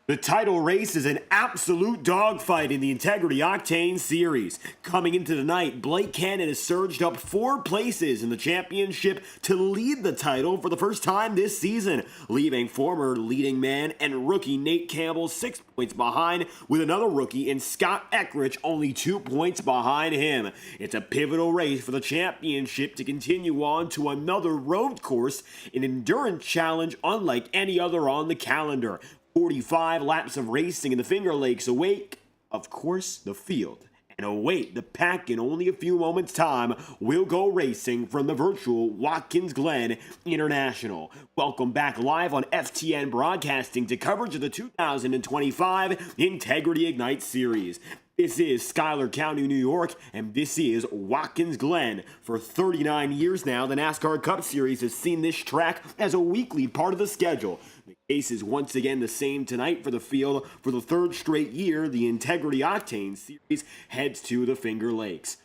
The title race is an absolute dogfight in the Integrity OCTANE Series. Coming into the night, Blake Cannon has surged up 4 places in the championship to lead the title for the first time this season, leaving former leading man and rookie Nate Campbell 6 points behind, with another rookie in Scott Eckrich only 2 points behind him. It's a pivotal race for the championship to continue on to another road course, an endurance challenge unlike any other on the calendar. 45 laps of racing in the Finger Lakes await, of course, the field. And await the pack in only a few moments' time will go racing from the virtual Watkins Glen International. Welcome back live on FTN Broadcasting to coverage of the 2025 Integrity Ignite Series. This is Schuyler County, New York, and this is Watkins Glen. For 39 years now, the NASCAR Cup Series has seen this track as a weekly part of the schedule. The case is once again the same tonight for the field. For the third straight year, the Integrity OCTANE Series heads to the Finger Lakes.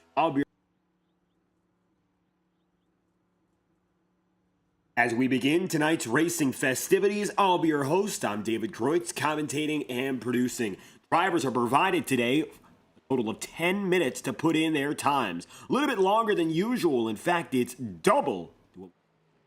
As we begin tonight's racing festivities, I'll be your host. I'm David Kreutz, commentating and producing. Drivers are provided today a total of 10 minutes to put in their times. A little bit longer than usual. In fact, it's double what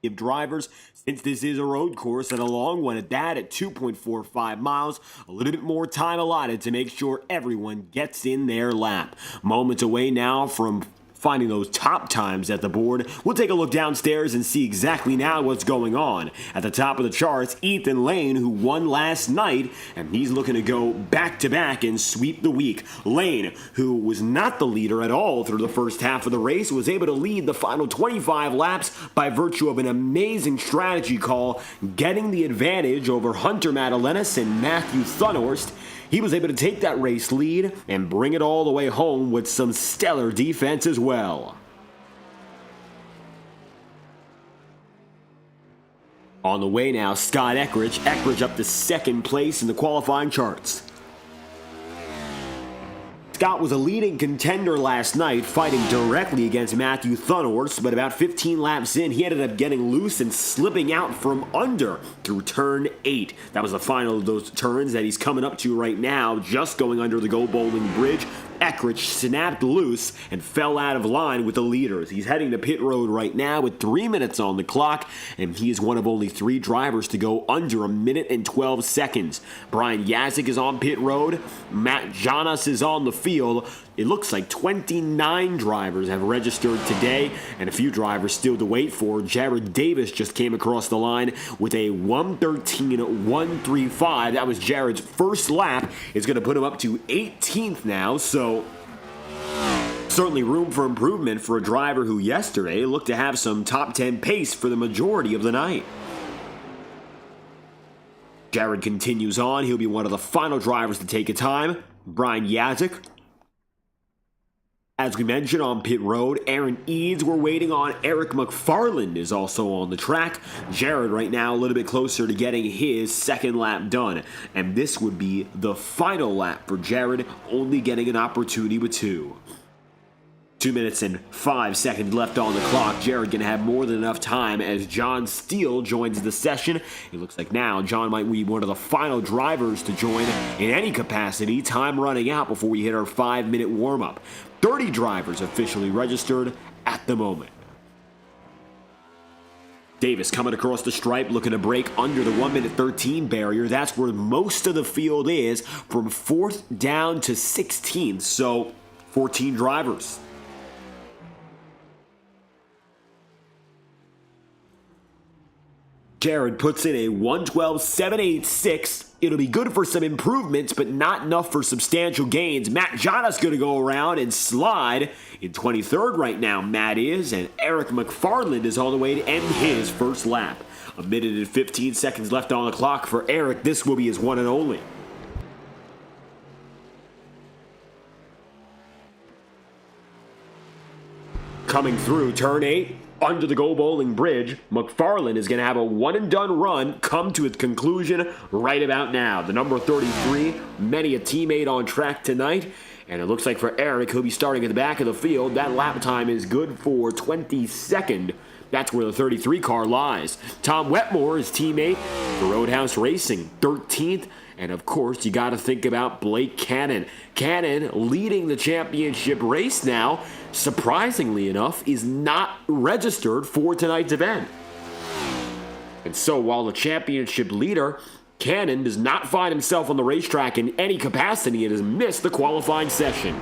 we give drivers, since this is a road course and a long one at that, at 2.45 miles. A little bit more time allotted to make sure everyone gets in their lap. Moments away now from finding those top times at the board. We'll take a look downstairs and see exactly now what's going on. At the top of the charts, Ethan Lane, who won last night, and he's looking to go back-to-back and sweep the week. Lane, who was not the leader at all through the first half of the race, was able to lead the final 25 laps by virtue of an amazing strategy call, getting the advantage over Hunter Madalenis and Matthew Thunhorst. He was able to take that race lead and bring it all the way home with some stellar defense as well. On the way now, Scott Eckrich. Eckrich up to second place in the qualifying charts. Scott was a leading contender last night, fighting directly against Matthew Thunhorst, but about 15 laps in, he ended up getting loose and slipping out from under through turn 8. That was the final of those turns that he's coming up to right now, just going under the Go Bowling Bridge. Eckrich snapped loose and fell out of line with the leaders. He's heading to pit road right now with 3 minutes on the clock, and he is one of only 3 drivers to go under a minute and 12 seconds. Brian Yazik is on pit road. Matt Jonas is on the field. It looks like 29 drivers have registered today, and a few drivers still to wait for. Jared Davis just came across the line with a 1:13.135. That was Jared's first lap. It's going to put him up to 18th now, so certainly room for improvement for a driver who yesterday looked to have some top 10 pace for the majority of the night. Jared continues on. He'll be one of the final drivers to take a time. Brian Yazik, as we mentioned, on pit road. Aaron Eads, we're waiting on. Eric McFarland is also on the track. Jared right now a little bit closer to getting his second lap done. And this would be the final lap for Jared, only getting an opportunity with 2. 2 minutes and 5 seconds left on the clock. Jared can have more than enough time as John Steele joins the session. It looks like now John might be one of the final drivers to join in any capacity. Time running out before we hit our 5-minute warm-up. 30 drivers officially registered at the moment. Davis coming across the stripe, looking to break under the 1:13 barrier. That's where most of the field is, from 4th down to 16th. So 14 drivers. Jared puts in a 1:12.786. It'll be good for some improvements, but not enough for substantial gains. Matt Jonas going to go around and slide in 23rd right now. Matt is, and Eric McFarland is on the way to end his first lap. 1 minute and 15 seconds left on the clock for Eric. This will be his one and only. Coming through turn 8. Under the Go Bowling Bridge, McFarland is going to have a one-and-done run come to its conclusion right about now. The number 33, many a teammate on track tonight, and it looks like for Eric, he'll be starting at the back of the field. That lap time is good for 22nd. That's where the 33 car lies. Tom Wetmore, his teammate for Roadhouse Racing, 13th. And of course, you got to think about Blake Cannon. Cannon, leading the championship race now, surprisingly enough, is not registered for tonight's event. And so while the championship leader, Cannon, does not find himself on the racetrack in any capacity and has missed the qualifying session.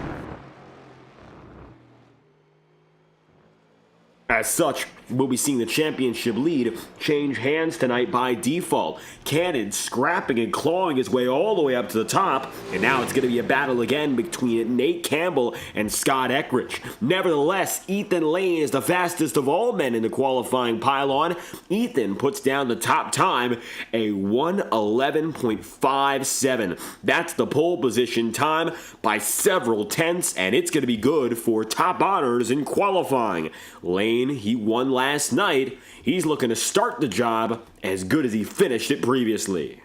As such, we'll be seeing the championship lead change hands tonight by default. Cannon scrapping and clawing his way all the way up to the top, and now it's going to be a battle again between Nate Campbell and Scott Eckrich. Nevertheless, Ethan Lane is the fastest of all men in the qualifying pylon. Ethan puts down the top time, a 1:11.57. That's the pole position time by several tenths, and it's going to be good for top honors in qualifying. Lane, he won last night. He's looking to start the job as good as he finished it previously.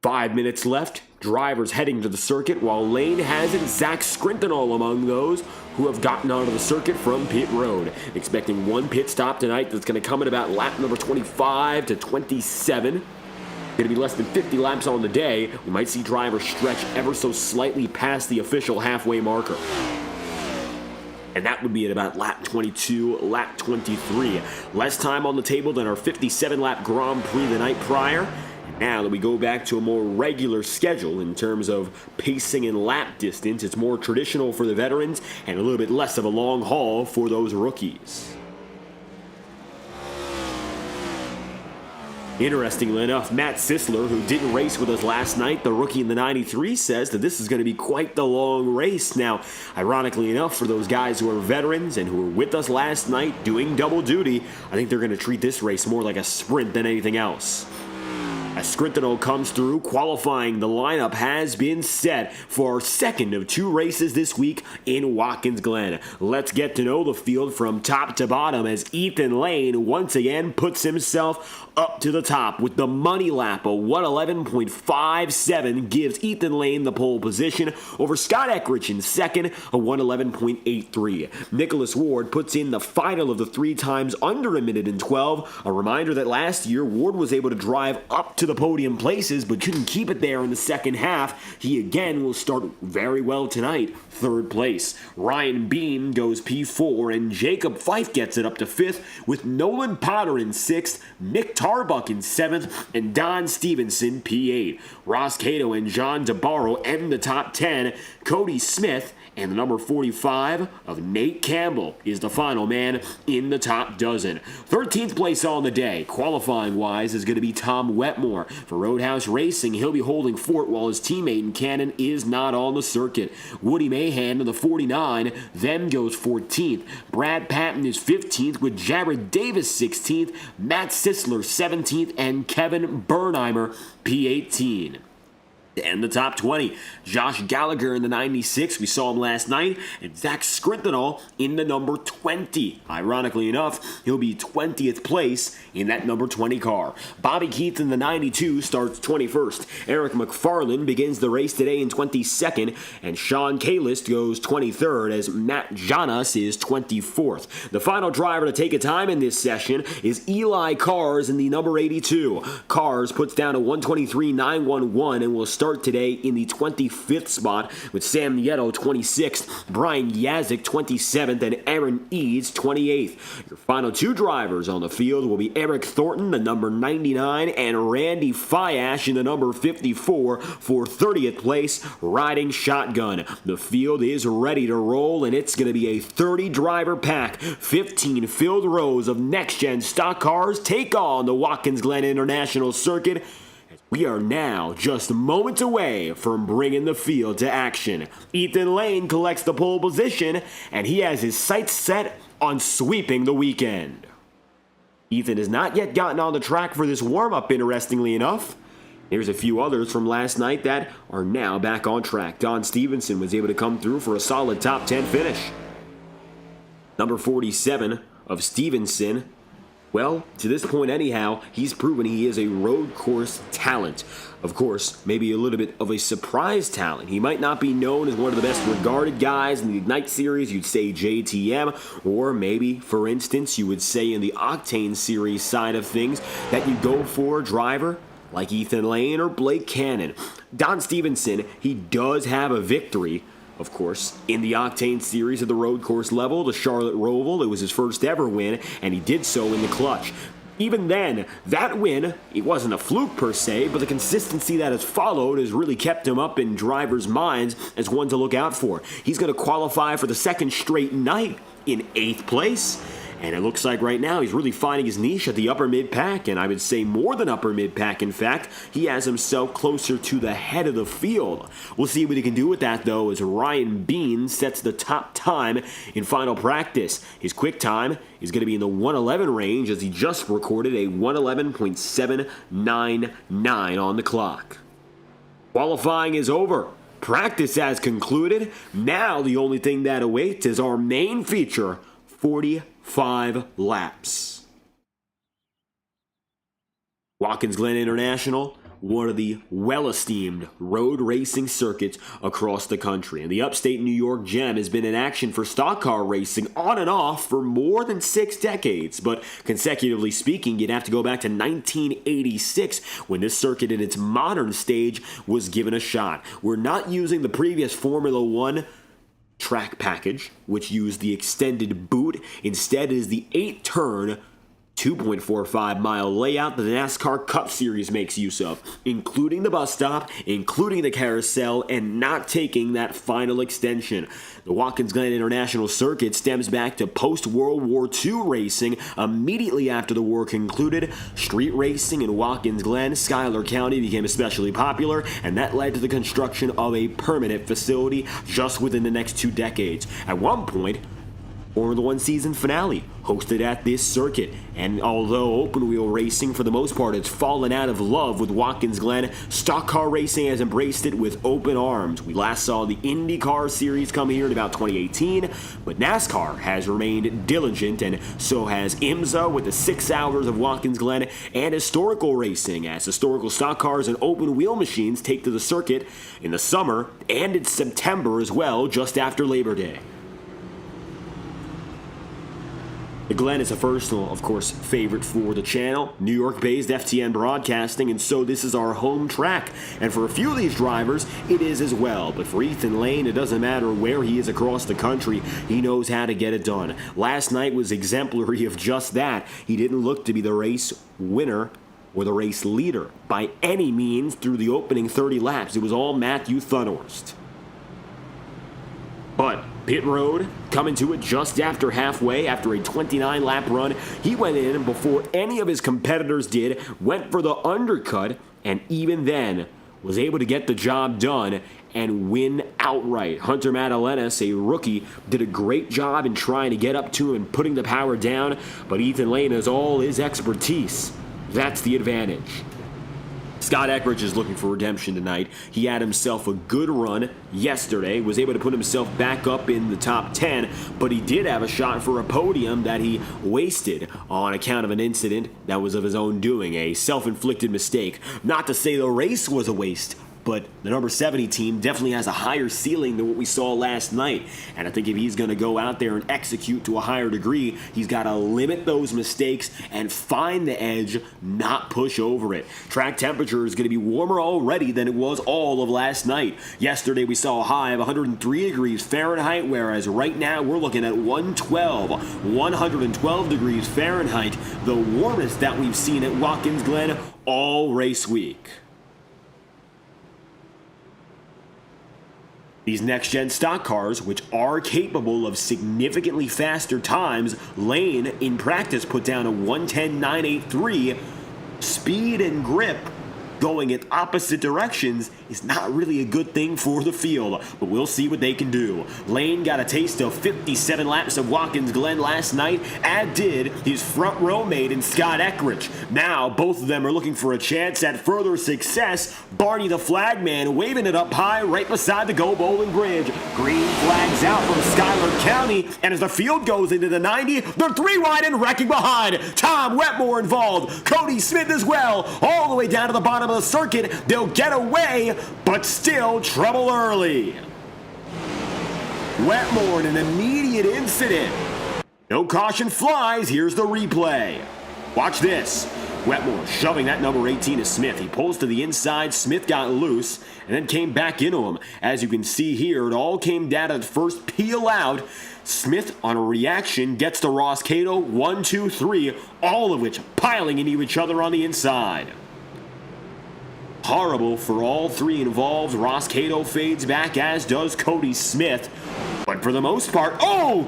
Five minutes left. Drivers heading to the circuit, while Lane has it. Zach Scrintinol among those who have gotten onto the circuit from pit road. Expecting one pit stop tonight that's going to come at about lap number 25 to 27. Going to be less than 50 laps on the day. We might see drivers stretch ever so slightly past the official halfway marker. And that would be at about lap 22, lap 23. Less time on the table than our 57-lap Grand Prix the night prior. Now that we go back to a more regular schedule in terms of pacing and lap distance, it's more traditional for the veterans and a little bit less of a long haul for those rookies. Interestingly enough, Matt Sisler, who didn't race with us last night, the rookie in the 93, says that this is going to be quite the long race. Now, ironically enough, for those guys who are veterans and who were with us last night doing double duty, I think they're going to treat this race more like a sprint than anything else. As Scrintinol comes through, qualifying, the lineup has been set for our second of two races this week in Watkins Glen. Let's get to know the field from top to bottom as Ethan Lane once again puts himself up to the top with the money lap. A 1:11.57 gives Ethan Lane the pole position over Scott Eckrich in second, a 1:11.83. Nicholas Ward puts in the final of the 3 times under a minute and 12. A reminder that last year Ward was able to drive up to the podium places but couldn't keep it there in the second half. He again will start very well tonight, third place. Ryan Beam goes P4 and Jacob Fife gets it up to 5th with Nolan Potter in 6th, Nick Tarbuck in 7th, and Don Stevenson P8. Ross Cato and John DeBarro end the top 10. Cody Smith and the number 45 of Nate Campbell is the final man in the top dozen. 13th place on the day, qualifying-wise, is going to be Tom Wetmore. For Roadhouse Racing, he'll be holding fort while his teammate in Cannon is not on the circuit. Woody Mahan in the 49 then goes 14th. Brad Patton is 15th with Jared Davis 16th, Matt Sisler 17th, and Kevin Bernheimer P18. And the top 20, Josh Gallagher in the 96, we saw him last night, and Zach Scrintinol in the number 20. Ironically enough, he'll be 20th place in that number 20 car. Bobby Keith in the 92 starts 21st. Eric McFarland begins the race today in 22nd, and Sean Kalist goes 23rd as Matt Janas is 24th. The final driver to take a time in this session is Eli Cars in the number 82. Cars puts down a 1:23.911 and will start today in the 25th spot with Sam Nieto 26th, Brian Yazik 27th, and Aaron Eads 28th. Your final two drivers on the field will be Eric Thornton, the number 99, and Randy Fiash in the number 54 for 30th place, riding shotgun. The field is ready to roll, and it's going to be a 30-driver pack. 15 filled rows of next-gen stock cars take on the Watkins Glen International Circuit. We are now just moments away from bringing the field to action. Ethan Lane collects the pole position, and he has his sights set on sweeping the weekend. Ethan has not yet gotten on the track for this warm-up, interestingly enough. There's a few others from last night that are now back on track. Don Stevenson was able to come through for a solid top 10 finish. Number 47 of Stevenson Well, to this point anyhow, he's proven he is a road course talent. Of course, maybe a little bit of a surprise talent. He might not be known as one of the best regarded guys in the Ignite Series, you'd say JTM, or maybe, for instance, you would say in the Octane Series side of things that you go for a driver like Ethan Lane or Blake Cannon. Don Stevenson, he does have a victory, of course, in the Octane Series at the road course level, the Charlotte Roval. It was his first ever win, and he did so in the clutch. Even then, that win, it wasn't a fluke per se, but the consistency that has followed has really kept him up in drivers' minds as one to look out for. He's going to qualify for the second straight night in 8th place. And it looks like right now he's really finding his niche at the upper mid-pack, and I would say more than upper mid-pack, in fact. He has himself closer to the head of the field. We'll see what he can do with that, though, as Ryan Bean sets the top time in final practice. His quick time is going to be in the 1:11 range, as he just recorded a 1:11.799 on the clock. Qualifying is over. Practice has concluded. Now the only thing that awaits is our main feature, 45 laps. Watkins Glen International, one of the well-esteemed road racing circuits across the country. And the upstate New York gem has been in action for stock car racing on and off for more than 6 decades. But consecutively speaking, you'd have to go back to 1986 when this circuit in its modern stage was given a shot. We're not using the previous Formula One track package, which used the extended boot. Instead, it is the 8-turn, 2.45-mile layout that the NASCAR Cup Series makes use of, including the bus stop, including the carousel, and not taking that final extension. The Watkins Glen International Circuit stems back to post-World War II racing. Immediately after the war concluded, street racing in Watkins Glen, Schuyler County became especially popular, and that led to the construction of a permanent facility just within the next 2 decades. At one point, Formula One season finale hosted at this circuit, and although open wheel racing for the most part has fallen out of love with Watkins Glen, stock car racing has embraced it with open arms. We last saw the Indycar series come here in about 2018, but NASCAR has remained diligent, and so has IMSA with the 6 hours of Watkins Glen, and historical racing as historical stock cars and open wheel machines take to the circuit in the summer and in September as well, just after Labor Day. The Glen is a personal, of course, favorite for the channel, New York-based FTN Broadcasting, and so this is our home track. And for a few of these drivers, it is as well. But for Ethan Lane, it doesn't matter where he is across the country, he knows how to get it done. Last night was exemplary of just that. He didn't look to be the race winner or the race leader by any means through the opening 30 laps. It was all Matthew Thunhorst. But pit road, coming to it just after halfway, after a 29-lap run, he went in and before any of his competitors did, went for the undercut, and even then was able to get the job done and win outright. Hunter Madalenas, a rookie, did a great job in trying to get up to him and putting the power down, but Ethan Lane has all his expertise. That's the advantage. Scott Eckridge is looking for redemption tonight. He had himself a good run yesterday, was able to put himself back up in the top 10, but he did have a shot for a podium that he wasted on account of an incident that was of his own doing, a self-inflicted mistake. Not to say the race was a waste, but the number 70 team definitely has a higher ceiling than what we saw last night. And I think if he's going to go out there and execute to a higher degree, he's got to limit those mistakes and find the edge, not push over it. Track temperature is going to be warmer already than it was all of last night. Yesterday we saw a high of 103 degrees Fahrenheit, whereas right now we're looking at 112 degrees Fahrenheit, the warmest that we've seen at Watkins Glen all race week. These next-gen stock cars, which are capable of significantly faster times, Lane in practice put down a 1:10.983. Speed and grip going in opposite directions is not really a good thing for the field, but we'll see what they can do. Lane got a taste of 57 laps of Watkins Glen last night, as did his front row mate in Scott Eckridge. Now, both of them are looking for a chance at further success. Barney the flagman waving it up high right beside the Go Bowling Bridge. Green flags out from Schuyler County, and as the field goes into the 90, they're 3 wide and wrecking behind. Tom Wetmore involved, Cody Smith as well, all the way down to the bottom of the circuit. They'll get away, but still trouble early. Wetmore in an immediate incident. No caution flies, here's the replay. Watch this. Wetmore shoving that number 18 to Smith. He pulls to the inside, Smith got loose, and then came back into him. As you can see here, it all came down to the first peel out. Smith, on a reaction, gets to Ross Cato, 1, 2, 3, all of which piling into each other on the inside. Horrible for all 3 involved. Ross Cato fades back, as does Cody Smith. But for the most part,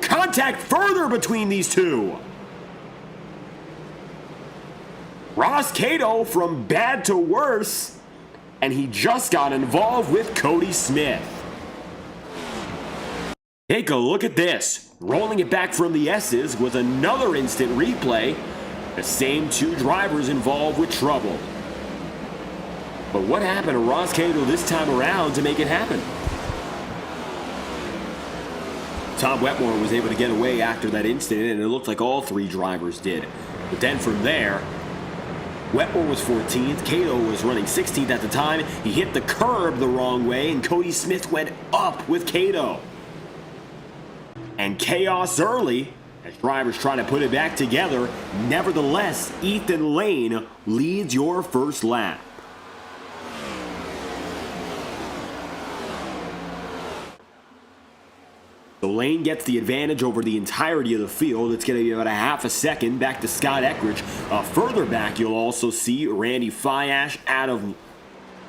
contact further between these two. Ross Cato from bad to worse, and he just got involved with Cody Smith. Take a look at this. Rolling it back from the S's with another instant replay. The same 2 drivers involved with trouble. But what happened to Ross Cato this time around to make it happen? Tom Wetmore was able to get away after that incident, and it looked like all 3 drivers did. But then from there, Wetmore was 14th, Cato was running 16th at the time. He hit the curb the wrong way, and Cody Smith went up with Cato. And chaos early, as drivers try to put it back together. Nevertheless, Ethan Lane leads your first lap. So Lane gets the advantage over the entirety of the field. It's going to be about a half a second back to Scott Eckridge. Further back, you'll also see Randy Fiash out of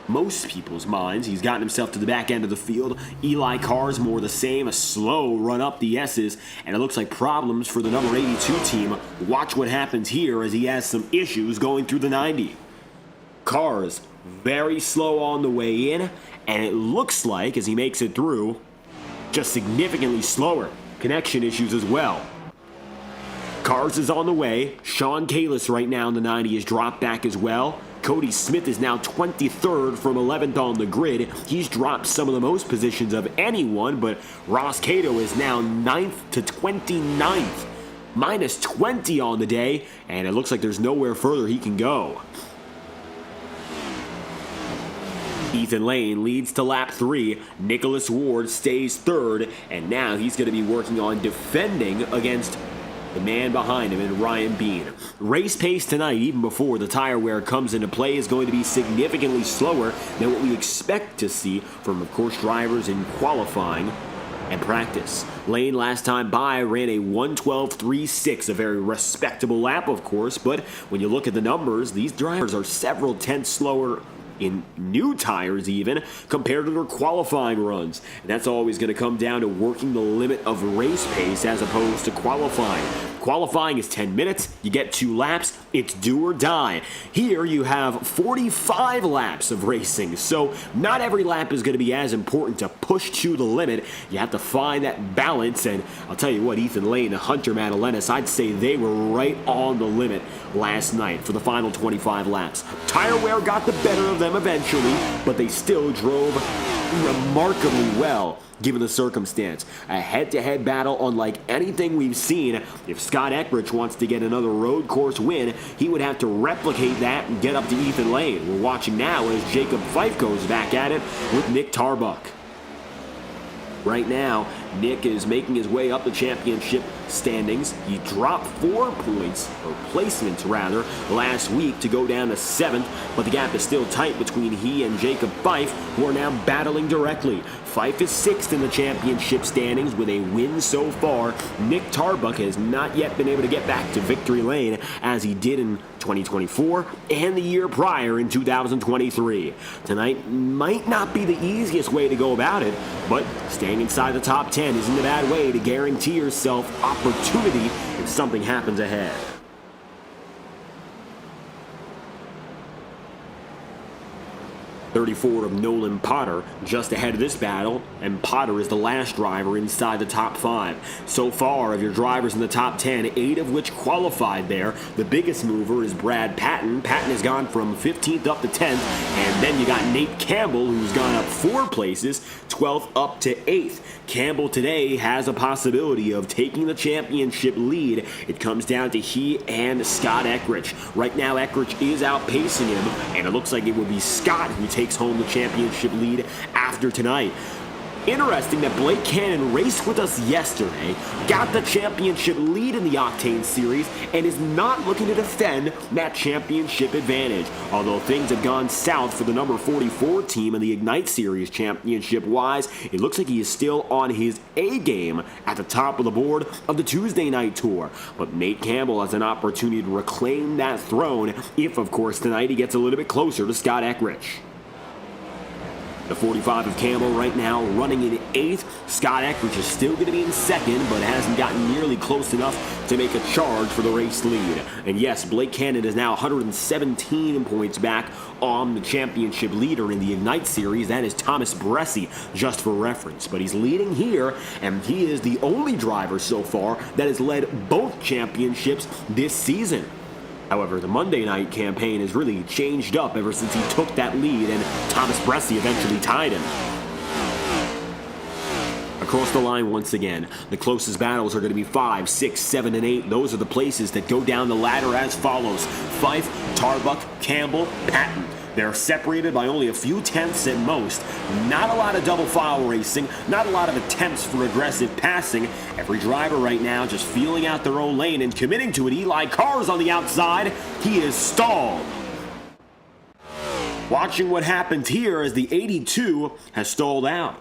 most people's minds. He's gotten himself to the back end of the field. Eli Carr's more the same, a slow run up the S's, and it looks like problems for the number 82 team. Watch what happens here as he has some issues going through the 90. Carr's very slow on the way in, and it looks like, as he makes it through, just significantly slower. Connection issues as well. Carr's is on the way. Sean Kalis right now in the 90 is dropped back as well. Cody Smith is now 23rd from 11th on the grid. He's dropped some of the most positions of anyone, but Ross Cato is now 9th to 29th. Minus 20 on the day, and it looks like there's nowhere further he can go. Ethan Lane leads to lap 3. Nicholas Ward stays 3rd, and now he's going to be working on defending against the man behind him in Ryan Bean. Race pace tonight, even before the tire wear comes into play, is going to be significantly slower than what we expect to see from, of course, drivers in qualifying and practice. Lane last time by ran a 1:12.36, a very respectable lap, of course, but when you look at the numbers, these drivers are several tenths slower in new tires even, compared to their qualifying runs. And that's always going to come down to working the limit of race pace as opposed to qualifying. Qualifying is 10 minutes, you get 2 laps, it's do or die. Here you have 45 laps of racing, so not every lap is going to be as important to push to the limit. You have to find that balance, and I'll tell you what, Ethan Lane and Hunter Madalenis, I'd say they were right on the limit last night for the final 25 laps. Tire wear got the better of them eventually, but they still drove remarkably well given the circumstance. A head-to-head battle unlike anything we've seen. If Scott Eckridge wants to get another road course win, he would have to replicate that and get up to Ethan Lane. We're watching now as Jacob Fife goes back at it with Nick Tarbuck. Right now, Nick is making his way up the championship standings. He dropped 4 points, or placements rather, last week to go down to 7th, but the gap is still tight between he and Jacob Fife, who are now battling directly. Fife is 6th in the championship standings with a win so far. Nick Tarbuck has not yet been able to get back to victory lane as he did in 2024 and the year prior in 2023. Tonight might not be the easiest way to go about it, but staying inside the top 10 isn't a bad way to guarantee yourself opportunity if something happens ahead. 34 of Nolan Potter just ahead of this battle, and Potter is the last driver inside the top 5. So far, of your drivers in the top 10, 8 of which qualified there. The biggest mover is Brad Patton. Patton has gone from 15th up to 10th, and then you got Nate Campbell, who's gone up 4 places, 12th up to 8th. Campbell today has a possibility of taking the championship lead. It comes down to he and Scott Eckrich. Right now, Eckrich is outpacing him, and it looks like it would be Scott who takes home the championship lead after tonight. Interesting that Blake Cannon raced with us yesterday, got the championship lead in the Octane Series, and is not looking to defend that championship advantage. Although things have gone south for the number 44 team in the Ignite Series championship-wise, it looks like he is still on his A-game at the top of the board of the Tuesday night tour. But Nate Campbell has an opportunity to reclaim that throne if, of course, tonight he gets a little bit closer to Scott Eckrich. The 45 of Campbell right now running in 8th. Scott Eckrich is still going to be in 2nd, but hasn't gotten nearly close enough to make a charge for the race lead. And yes, Blake Cannon is now 117 points back on the championship leader in the Ignite Series. That is Thomas Bressi, just for reference. But he's leading here, and he is the only driver so far that has led both championships this season. However, the Monday night campaign has really changed up ever since he took that lead, and Thomas Bressi eventually tied him. Across the line once again, the closest battles are going to be 5, 6, 7, and 8. Those are the places that go down the ladder as follows: Fife, Tarbuck, Campbell, Patton. They're separated by only a few tenths at most. Not a lot of double file racing, not a lot of attempts for aggressive passing. Every driver right now just feeling out their own lane and committing to it. Eli Carr's on the outside. He is stalled. Watching what happens here as the 82 has stalled out.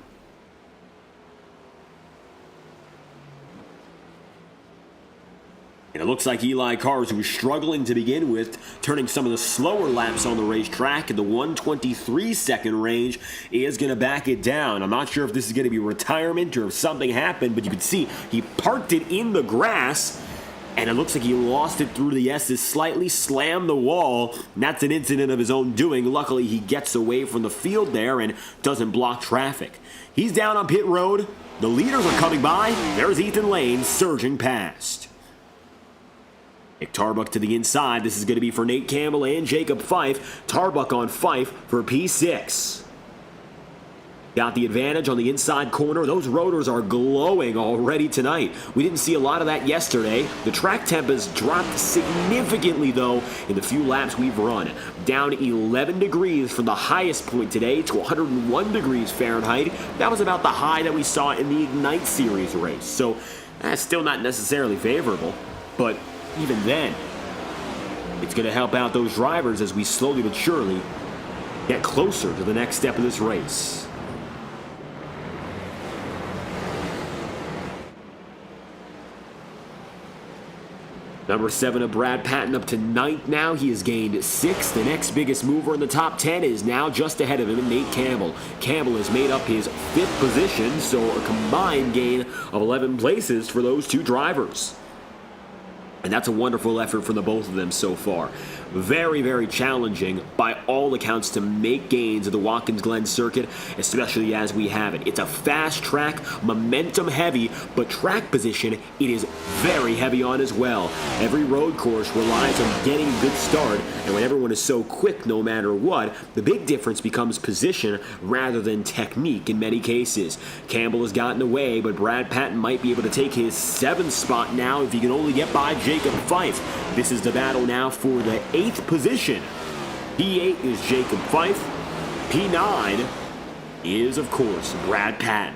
And it looks like Eli Carrs, who was struggling to begin with, turning some of the slower laps on the racetrack in the 1:23-second range, is going to back it down. I'm not sure if this is going to be retirement or if something happened, but you can see he parked it in the grass, and it looks like he lost it through the S's, slightly slammed the wall. And that's an incident of his own doing. Luckily, he gets away from the field there and doesn't block traffic. He's down on pit road. The leaders are coming by. There's Ethan Lane surging past. Nick Tarbuck to the inside. This is going to be for Nate Campbell and Jacob Fife. Tarbuck on Fife for P6. Got the advantage on the inside corner. Those rotors are glowing already tonight. We didn't see a lot of that yesterday. The track temp has dropped significantly, though, in the few laps we've run. Down 11 degrees from the highest point today to 101 degrees Fahrenheit. That was about the high that we saw in the Ignite Series race. So that's still not necessarily favorable, but even then, it's going to help out those drivers as we slowly but surely get closer to the next step of this race. Number 7 of Brad Patton up to 9th now. He has gained 6th. The next biggest mover in the top 10 is now just ahead of him, Nate Campbell. Campbell has made up his 5th position, so a combined gain of 11 places for those two drivers. And that's a wonderful effort from the both of them so far. Very, very challenging by all accounts to make gains at the Watkins Glen circuit, especially as we have it. It's a fast track, momentum heavy, but track position, it is very heavy on as well. Every road course relies on getting a good start, and when everyone is so quick no matter what, the big difference becomes position rather than technique in many cases. Campbell has gotten away, but Brad Patton might be able to take his 7th spot now if he can only get by Jacob Fife. This is the battle now for the 8th position. P8 is Jacob Fife. P9 is, of course, Brad Patton.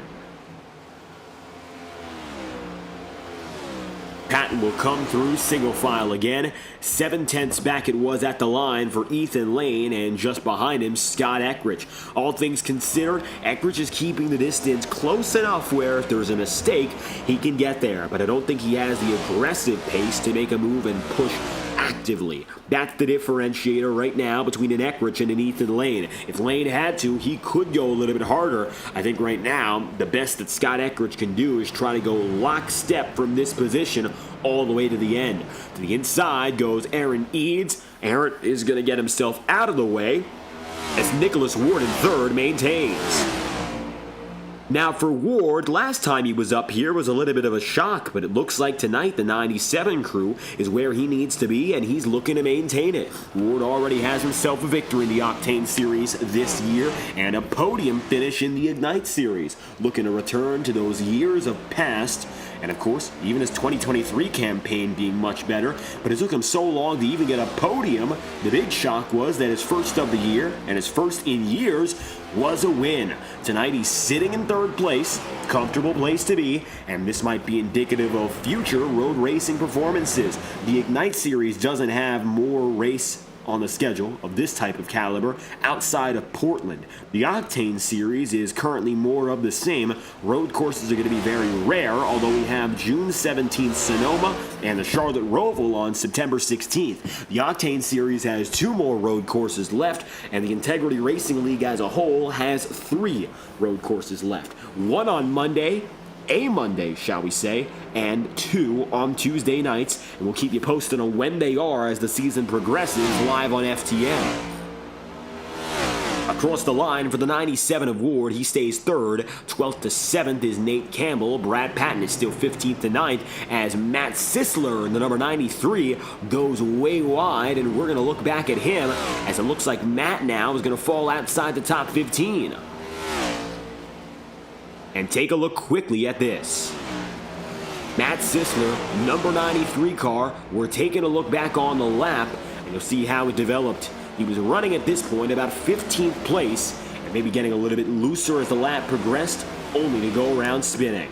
Patton will come through single file again. 7 tenths back it was at the line for Ethan Lane, and just behind him, Scott Eckrich. All things considered, Eckrich is keeping the distance close enough where if there's a mistake, he can get there. But I don't think he has the aggressive pace to make a move and push actively. That's the differentiator right now between an Eckrich and an Ethan Lane. If Lane had to, he could go a little bit harder. I think right now, the best that Scott Eckrich can do is try to go lockstep from this position all the way to the end. To the inside goes Aaron Eads. Aaron is going to get himself out of the way. as Nicholas Ward in third maintains. Now for Ward, last time he was up here was a little bit of a shock, but it looks like tonight the 97 crew is where he needs to be, and he's looking to maintain it. Ward already has himself a victory in the Octane Series this year, and a podium finish in the Ignite Series, looking to return to those years of past. And of course, even his 2023 campaign being much better, but it took him so long to even get a podium. The big shock was that his first of the year, and his first in years, was a win. Tonight he's sitting in third place, comfortable place to be, and this might be indicative of future road racing performances. The Ignite Series doesn't have more race on the schedule of this type of caliber outside of Portland. The Octane Series is currently more of the same. Road courses are going to be very rare, although we have June 17th Sonoma and the Charlotte Roval on September 16th. The Octane Series has 2 more road courses left, and the Integrity Racing League as a whole has 3 road courses left. 1 on Monday, a Monday, shall we say, and 2 on Tuesday nights, and we'll keep you posted on when they are as the season progresses live on FTN. Across the line for the 97 of Ward, he stays third. 12th to 7th is Nate Campbell. Brad Patton is still 15th to 9th as Matt Sisler in the number 93 goes way wide, and we're going to look back at him as it looks like Matt now is going to fall outside the top 15. And take a look quickly at this. Matt Sisler, number 93 car. We're taking a look back on the lap, and you'll see how it developed. He was running at this point about 15th place, and maybe getting a little bit looser as the lap progressed, only to go around spinning.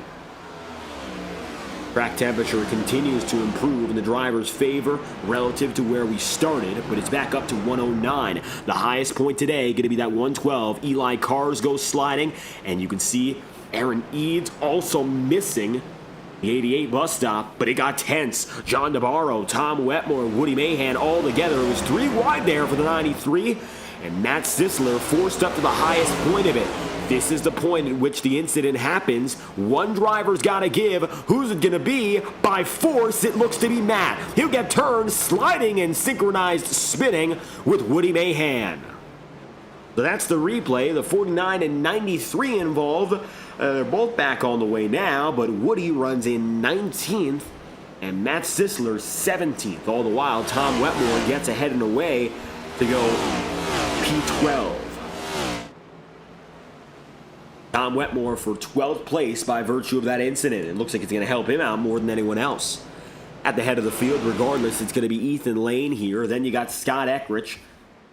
Track temperature continues to improve in the driver's favor relative to where we started, but it's back up to 109. The highest point today going to be that 112. Eli Cars goes sliding, and you can see Aaron Eads also missing the 88 bus stop, but it got tense. John Navarro, Tom Wetmore, Woody Mahan all together. It was 3 wide there for the 93, and Matt Sisler forced up to the highest point of it. This is the point at which the incident happens. One driver's got to give. Who's it going to be? By force, it looks to be Matt. He'll get turned, sliding, and synchronized spinning with Woody Mahan. So that's the replay. The 49 and 93 involved. They're both back on the way now, but Woody runs in 19th and Matt Sisler 17th. All the while, Tom Wetmore gets ahead and away to go P12. Tom Wetmore for 12th place by virtue of that incident. It looks like it's going to help him out more than anyone else. At the head of the field, regardless, it's going to be Ethan Lane here. Then you got Scott Eckrich,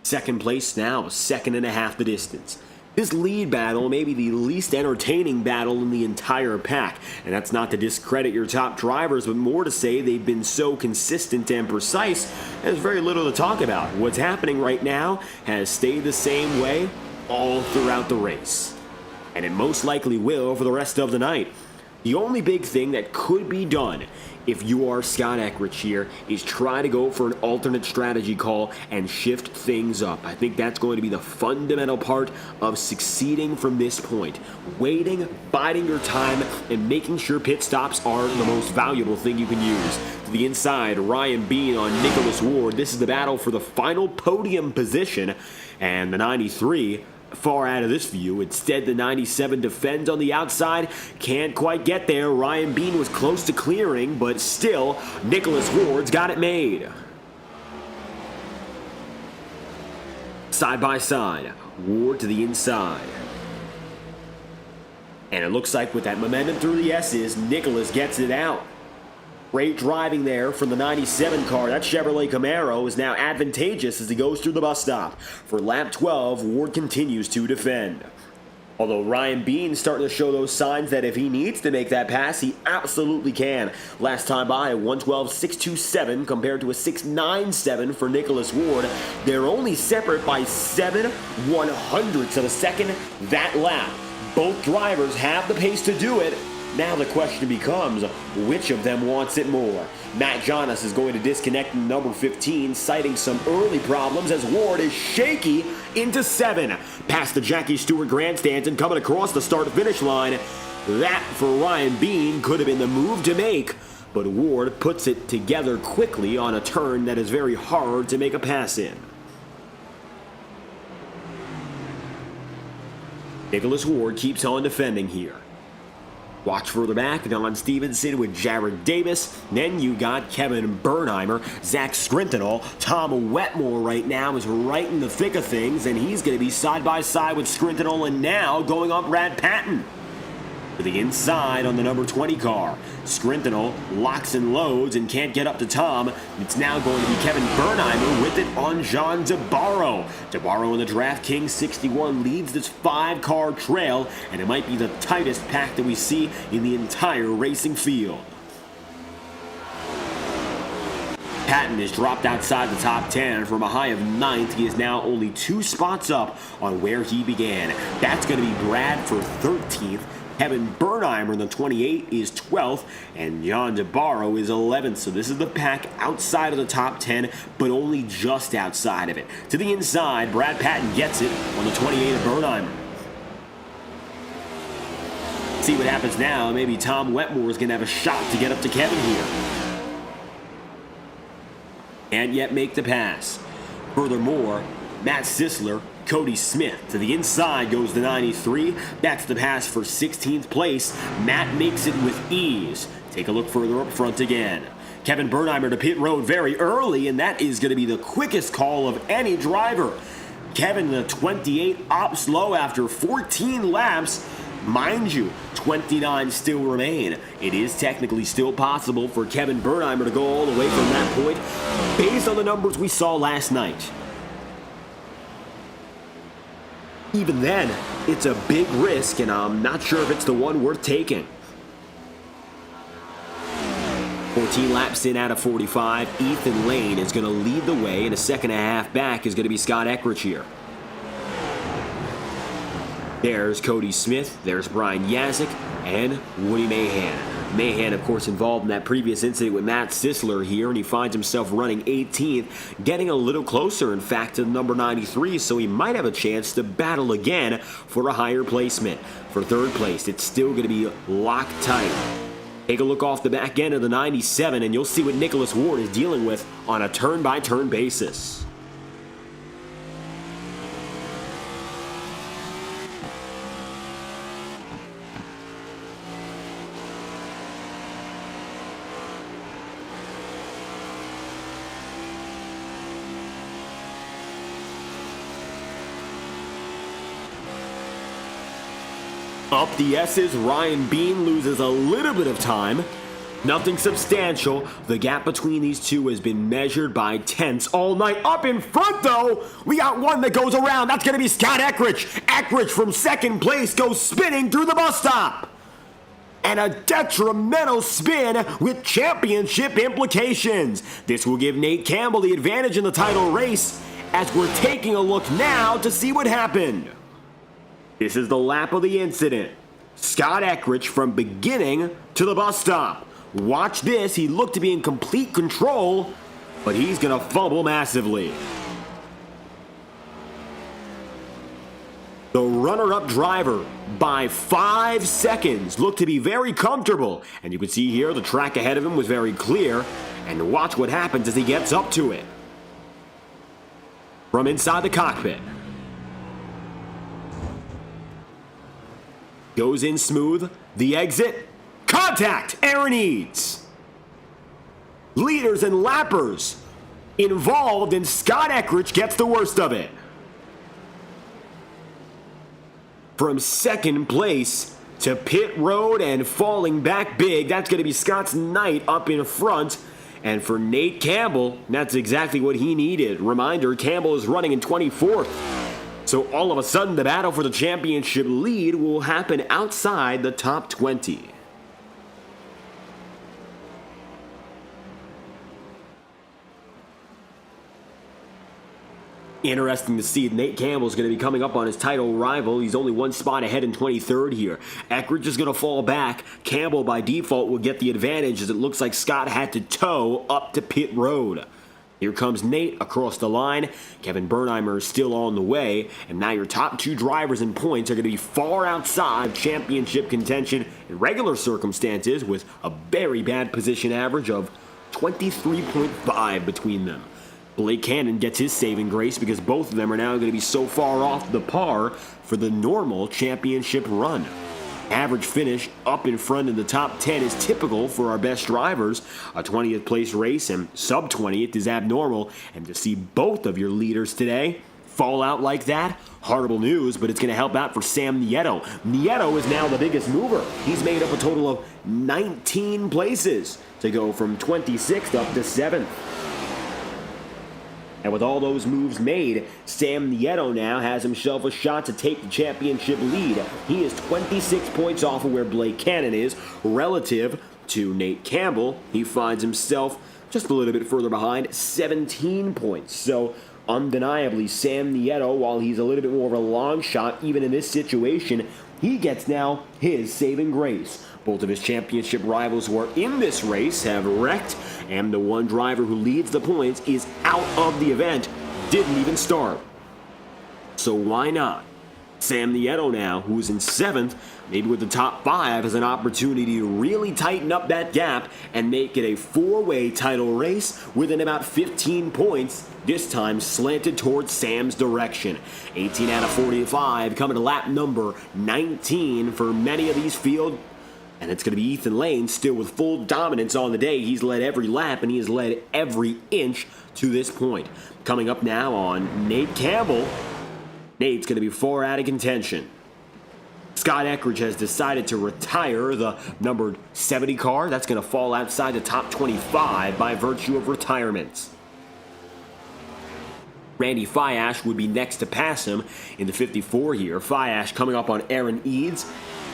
second place now, 2.5 the distance. This lead battle may be the least entertaining battle in the entire pack, and that's not to discredit your top drivers, but more to say they've been so consistent and precise, there's very little to talk about. What's happening right now has stayed the same way all throughout the race, and it most likely will for the rest of the night. The only big thing that could be done if you are Scott Eckrich here is try to go for an alternate strategy call and shift things up. I think that's going to be the fundamental part of succeeding from this point. Waiting, biding your time, and making sure pit stops are the most valuable thing you can use. To the inside, Ryan Bean on Nicholas Ward. This is the battle for the final podium position, and the 93 far out of this view. Instead, the 97 defends on the outside. Can't quite get there. Ryan Bean was close to clearing, but still, Nicholas Ward's got it made. Side by side, Ward to the inside. And it looks like with that momentum through the S's, Nicholas gets it out. Great driving there from the 97 car. That Chevrolet Camaro is now advantageous as he goes through the bus stop. For lap 12, Ward continues to defend. Although Ryan Bean's starting to show those signs that if he needs to make that pass, he absolutely can. Last time by, a 112.627 compared to a 6.97 for Nicholas Ward. They're only separate by 7/100ths of a second that lap. Both drivers have the pace to do it. Now the question becomes, which of them wants it more? Matt Jonas is going to disconnect in number 15, citing some early problems as Ward is shaky into 7. Past the Jackie Stewart grandstands and coming across the start-finish line. That, for Ryan Bean, could have been the move to make, but Ward puts it together quickly on a turn that is very hard to make a pass in. Nicholas Ward keeps on defending here. Watch further back, Don Stevenson with Jared Davis. Then you got Kevin Bernheimer, Zach Scrintinol. Tom Wetmore right now is right in the thick of things, and he's going to be side by side with Scrintinol, and now going up Brad Patton. To the inside on the number 20 car. Scrintinol locks and loads and can't get up to Tom. It's now going to be Kevin Bernheimer with it on John DeBarro. DeBarro in the DraftKings 61 leads this 5-car trail, and it might be the tightest pack that we see in the entire racing field. Patton is dropped outside the top 10 from a high of 9th. He is now only 2 spots up on where he began. That's going to be Brad for 13th. Kevin Bernheimer in the 28 is 12th, and John DeBarro is 11th. So this is the pack outside of the top 10, but only just outside of it. To the inside, Brad Patton gets it on the 28 of Bernheimer. See what happens now. Maybe Tom Wetmore is going to have a shot to get up to Kevin here. And yet make the pass. Furthermore, Matt Sisler, Cody Smith. To the inside goes the 93. That's the pass for 16th place. Matt makes it with ease. Take a look further up front again. Kevin Bernheimer to pit road very early, and that is going to be the quickest call of any driver. Kevin, the 28, opts low after 14 laps. Mind you, 29 still remain. It is technically still possible for Kevin Bernheimer to go all the way from that point based on the numbers we saw last night. Even then, it's a big risk, and I'm not sure if it's the one worth taking. 14 laps in out of 45, Ethan Lane is going to lead the way, and a second and a half back is going to be Scott Eckrich here. There's Cody Smith, there's Brian Yazik, and Woody Mahan. Mahan, of course, involved in that previous incident with Matt Sisler here, and he finds himself running 18th, getting a little closer, in fact, to number 93, so he might have a chance to battle again for a higher placement. For third place, it's still going to be locked tight. Take a look off the back end of the 97, and you'll see what Nicholas Ward is dealing with on a turn-by-turn basis. Up the S's, Ryan Bean loses a little bit of time. Nothing substantial. The gap between these two has been measured by tenths all night. Up in front, though, we got one that goes around. That's going to be Scott Eckrich. Eckrich from second place goes spinning through the bus stop. And a detrimental spin with championship implications. This will give Nate Campbell the advantage in the title race as we're taking a look now to see what happened. This is the lap of the incident. Scott Eckrich from beginning to the bus stop. Watch this. He looked to be in complete control, but he's going to fumble massively. The runner-up driver by 5 seconds looked to be very comfortable. And you can see here the track ahead of him was very clear. And watch what happens as he gets up to it. From inside the cockpit. Goes in smooth. The exit. Contact! Aaron Eads. Leaders and lappers involved, and Scott Eckrich gets the worst of it. From second place to pit road and falling back big, that's going to be Scott's Knight up in front. And for Nate Campbell, that's exactly what he needed. Reminder, Campbell is running in 24th. So all of a sudden, the battle for the championship lead will happen outside the top 20. Interesting to see. Nate Campbell is going to be coming up on his title rival. He's only 1 spot ahead in 23rd here. Eckrich is going to fall back. Campbell, by default, will get the advantage as it looks like Scott had to tow up to pit road. Here comes Nate across the line. Kevin Bernheimer is still on the way. And now your top 2 drivers in points are going to be far outside championship contention in regular circumstances with a very bad position average of 23.5 between them. Blake Cannon gets his saving grace because both of them are now going to be so far off the par for the normal championship run. Average finish up in front in the top 10 is typical for our best drivers. A 20th place race and sub 20th is abnormal. And to see both of your leaders today fall out like that, horrible news, but it's going to help out for Sam Nieto. Nieto is now the biggest mover. He's made up a total of 19 places to go from 26th up to 7th. And with all those moves made, Sam Nieto now has himself a shot to take the championship lead. He is 26 points off of where Blake Cannon is relative to Nate Campbell. He finds himself just a little bit further behind, 17 points. So undeniably, Sam Nieto, while he's a little bit more of a long shot, even in this situation, he gets now his saving grace. Both of his championship rivals who are in this race have wrecked, and the one driver who leads the points is out of the event, didn't even start. So why not? Sam Nieto now, who's in 7th, maybe with the top 5, has an opportunity to really tighten up that gap and make it a 4-way title race within about 15 points, this time slanted towards Sam's direction. 18 out of 45 coming to lap number 19 for many of these field. And it's going to be Ethan Lane still with full dominance on the day. He's led every lap and he has led every inch to this point. Coming up now on Nate Campbell. Nate's going to be far out of contention. Scott Eckridge has decided to retire the numbered 70 car. That's going to fall outside the top 25 by virtue of retirements. Randy Fiash would be next to pass him in the 54 here. Fiash coming up on Aaron Eads.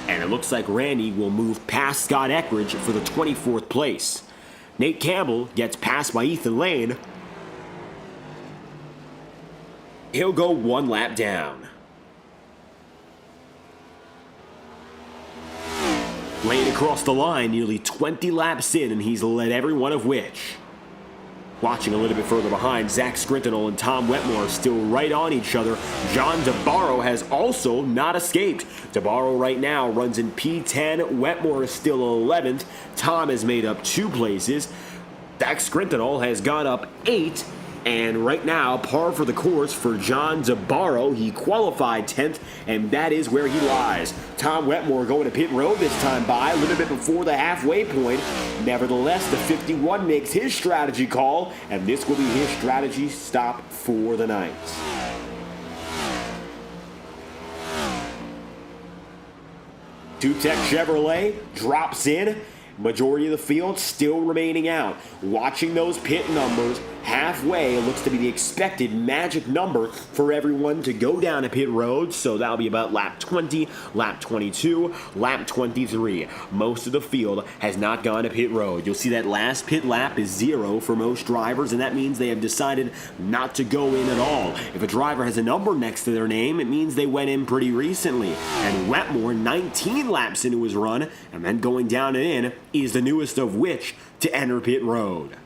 And it looks like Randy will move past Scott Eckridge for the 24th place. Nate Campbell gets passed by Ethan Lane. He'll go one lap down. Lane across the line nearly 20 laps in, and he's led every one of which. Watching a little bit further behind, Zach Scrintinol and Tom Wetmore still right on each other. John DeBarro has also not escaped. DeBarro right now runs in P10. Wetmore is still 11th. Tom has made up 2 places. Zach Scrintinol has gone up 8. And right now, par for the course for John DeBarro. He qualified 10th, and that is where he lies. Tom Wetmore going to pit road this time by a little bit before the halfway point. Nevertheless, the 51 makes his strategy call, and this will be his strategy stop for the night. Two-Tech Chevrolet drops in. Majority of the field still remaining out. Watching those pit numbers, halfway looks to be the expected magic number for everyone to go down a pit road. So that'll be about lap 20, lap 22, lap 23. Most of the field has not gone to pit road. You'll see that last pit lap is 0 for most drivers, and that means they have decided not to go in at all. If a driver has a number next to their name, it means they went in pretty recently. And Wetmore, 19 laps into his run, and then going down and in, is the newest of which to enter pit road.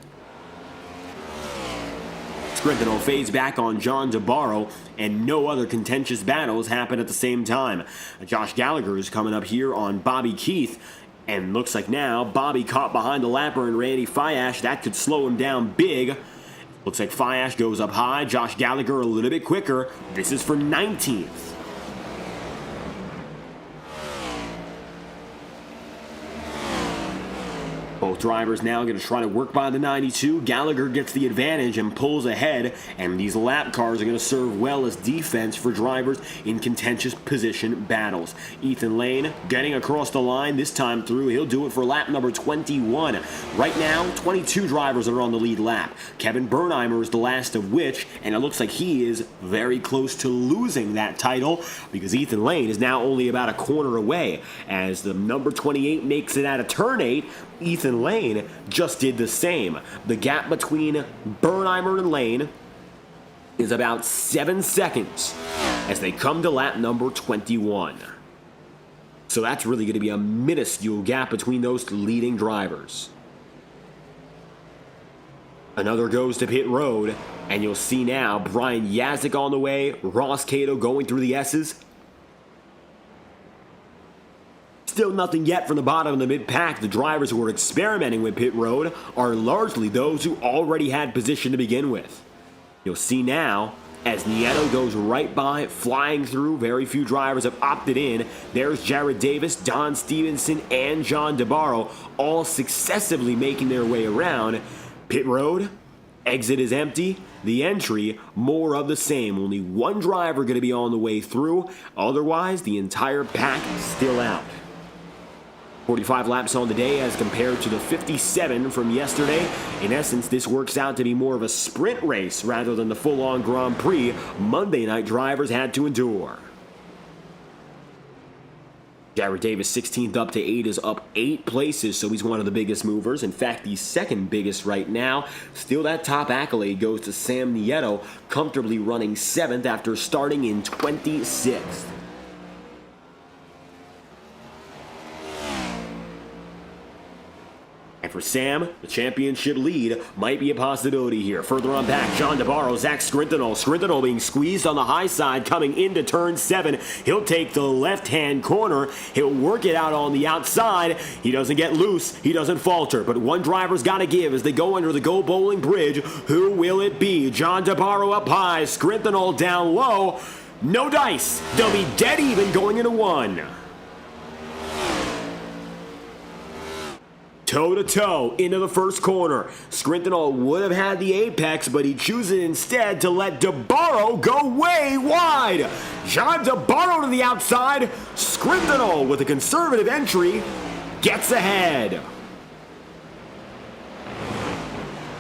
Scrintinol fades back on John DeBarro, and no other contentious battles happen at the same time. Josh Gallagher is coming up here on Bobby Keith, and looks like now Bobby caught behind the lapper and Randy Fiash. That could slow him down big. Looks like Fiash goes up high, Josh Gallagher a little bit quicker. This is for 19th. Both drivers now going to try to work by the 92. Gallagher gets the advantage and pulls ahead, and these lap cars are going to serve well as defense for drivers in contentious position battles. Ethan Lane getting across the line this time through. He'll do it for lap number 21. Right now, 22 drivers are on the lead lap. Kevin Bernheimer is the last of which, and it looks like he is very close to losing that title because Ethan Lane is now only about a corner away. As the number 28 makes it out of turn 8, Ethan Lane just did the same. The gap between Bernheimer and Lane is about 7 seconds as they come to lap number 21. So that's really going to be a minuscule gap between those leading drivers. Another goes to pit road, and you'll see now Brian Yazik on the way, Ross Cato going through the S's. Still nothing yet from the bottom of the mid-pack. The drivers who are experimenting with pit road are largely those who already had position to begin with. You'll see now, as Nieto goes right by, flying through, very few drivers have opted in. There's Jared Davis, Don Stevenson, and John DeBarro, all successively making their way around. Pit road, exit is empty. The entry, more of the same. Only one driver going to be on the way through. Otherwise, the entire pack still out. 45 laps on the day as compared to the 57 from yesterday. In essence, this works out to be more of a sprint race rather than the full-on Grand Prix Monday night drivers had to endure. Jared Davis, 16th up to 8, is up 8 places, so he's one of the biggest movers. In fact, the second biggest right now. Still, that top accolade goes to Sam Nieto, comfortably running 7th after starting in 26th. And for Sam, the championship lead might be a possibility here. Further on back, John DeBarro, Zach Scrintinol. Scrintinol being squeezed on the high side coming into turn 7. He'll take the left-hand corner. He'll work it out on the outside. He doesn't get loose. He doesn't falter. But one driver's got to give as they go under the Go Bowling Bridge. Who will it be? John DeBarro up high. Scrintinol down low. No dice. They'll be dead even going into 1. Toe-to-toe into the first corner. Scrintinol would have had the apex, but he chooses instead to let DeBarro go way wide. John DeBarro to the outside. Scrintinol with a conservative entry gets ahead.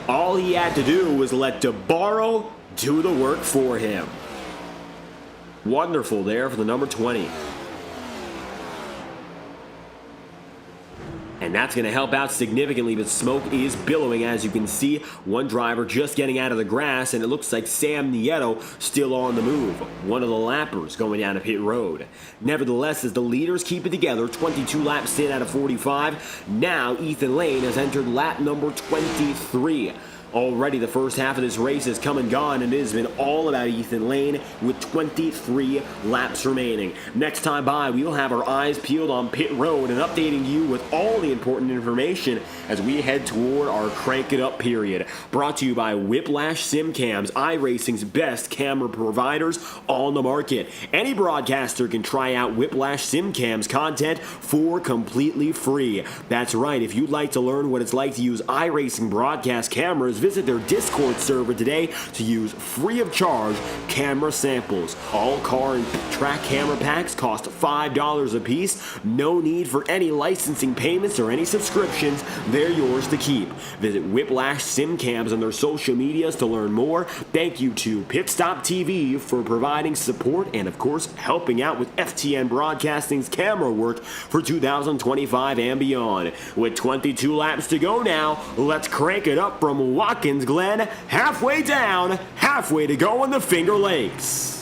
All he had to do was let DeBarro do the work for him. Wonderful there for the number 20. And that's going to help out significantly, but smoke is billowing, as you can see. One driver just getting out of the grass, and it looks like Sam Nieto still on the move. One of the lappers going down to pit road. Nevertheless, as the leaders keep it together, 22 laps in out of 45. Now Ethan Lane has entered lap number 23. Already the first half of this race has come and gone, and it has been all about Ethan Lane with 23 laps remaining. Next time by, we will have our eyes peeled on pit road and updating you with all the important information as we head toward our Crank It Up period. Brought to you by Whiplash SimCams, iRacing's best camera providers on the market. Any broadcaster can try out Whiplash SimCams content for completely free. That's right, if you'd like to learn what it's like to use iRacing broadcast cameras, visit their Discord server today to use free of charge camera samples. All car and track camera packs cost $5 a piece. No need for any licensing payments or any subscriptions. They're yours to keep. Visit Whiplash SimCams on their social medias to learn more. Thank you to Pitstop TV for providing support and, of course, helping out with FTN Broadcasting's camera work for 2025 and beyond. With 22 laps to go now, let's crank it up from Watkins Glen, halfway down, halfway to go in the Finger Lakes.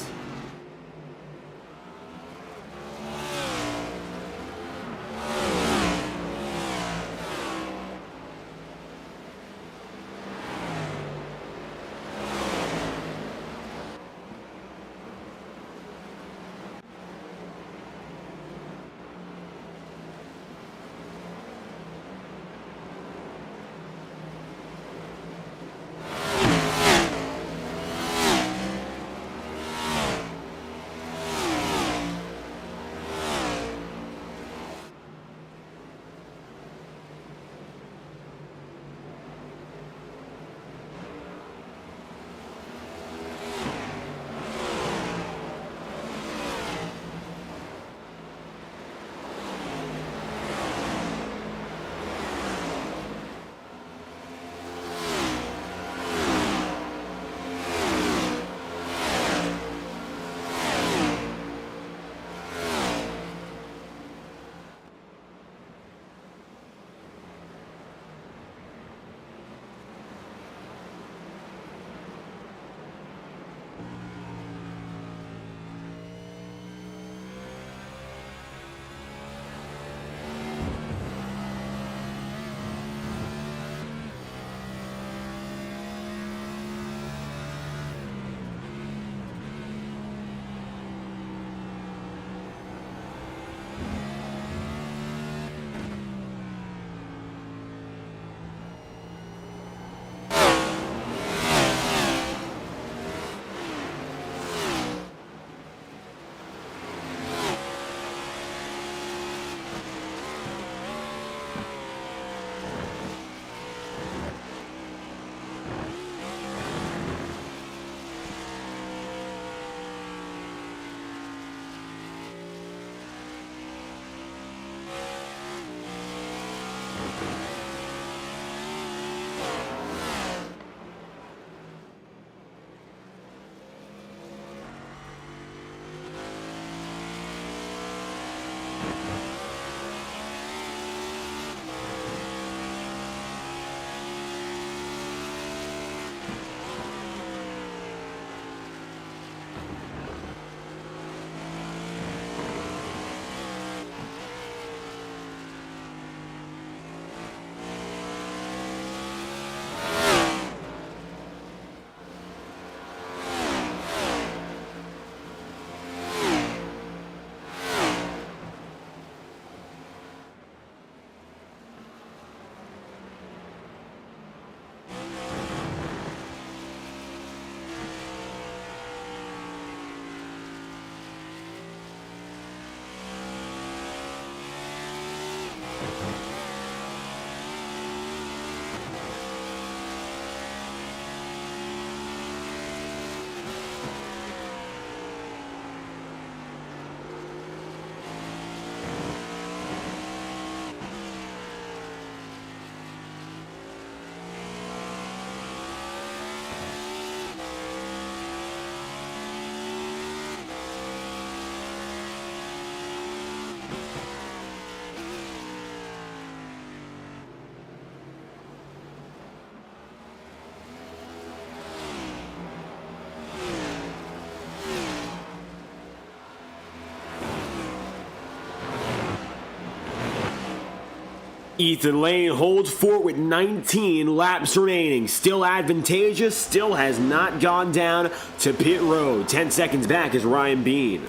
Ethan Lane holds fort with 19 laps remaining. Still advantageous, still has not gone down to pit road. 10 seconds back is Ryan Bean.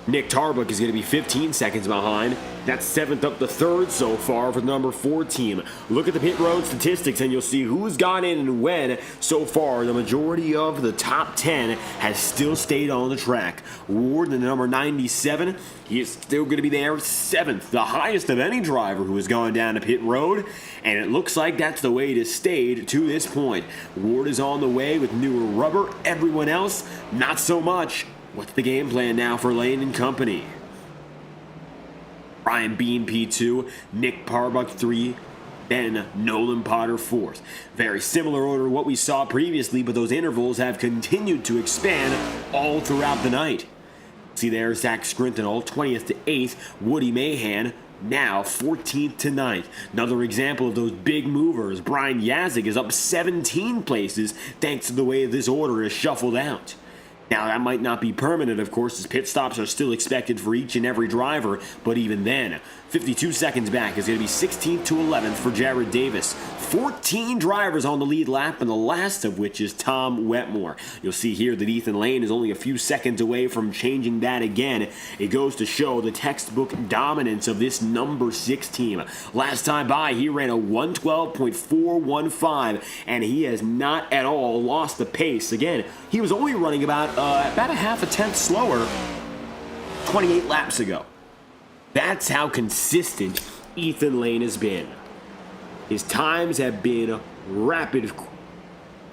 Nick Tarbuck is going to be 15 seconds behind. That's 7th up to 3rd so far for the number 4 team. Look at the pit road statistics and you'll see who's gone in and when. So far, the majority of the top 10 has still stayed on the track. Ward, the number 97, he is still going to be there 7th, the highest of any driver who has gone down to pit road. And it looks like that's the way it has stayed to this point. Ward is on the way with newer rubber. Everyone else, not so much. What's the game plan now for Lane and company? Ryan Bean P2, Nick Tarbuck 3, then Nolan Potter 4th. Very similar order to what we saw previously, but those intervals have continued to expand all throughout the night. See there, Zach Scrinton, 20th to 8th, Woody Mahan, now 14th to 9th. Another example of those big movers. Brian Yazik is up 17 places thanks to the way this order is shuffled out. Now, that might not be permanent, of course, as pit stops are still expected for each and every driver, but even then, 52 seconds back is going to be 16th to 11th for Jared Davis. 14 drivers on the lead lap, and the last of which is Tom Wetmore. You'll see here that Ethan Lane is only a few seconds away from changing that again. It goes to show the textbook dominance of this number 6 team. Last time by, he ran a 112.415, and he has not at all lost the pace. Again, he was only running about a half a tenth slower 28 laps ago. That's how consistent Ethan Lane has been. His times have been rapid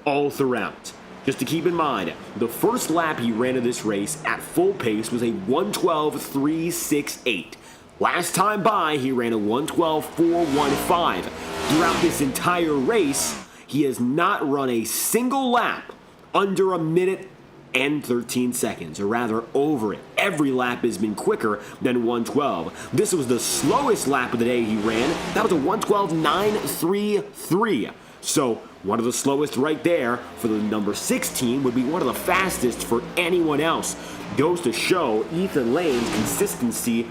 all throughout. Just to keep in mind, the first lap he ran of this race at full pace was a 112.368. Last time by, he ran a 112.415. Throughout this entire race, he has not run a single lap under a minute and 13 seconds, or rather over it. Every lap has been quicker than 112. This was the slowest lap of the day he ran. That was a 112.933. So one of the slowest right there for the number 6 team would be one of the fastest for anyone else. Goes to show Ethan Lane's consistency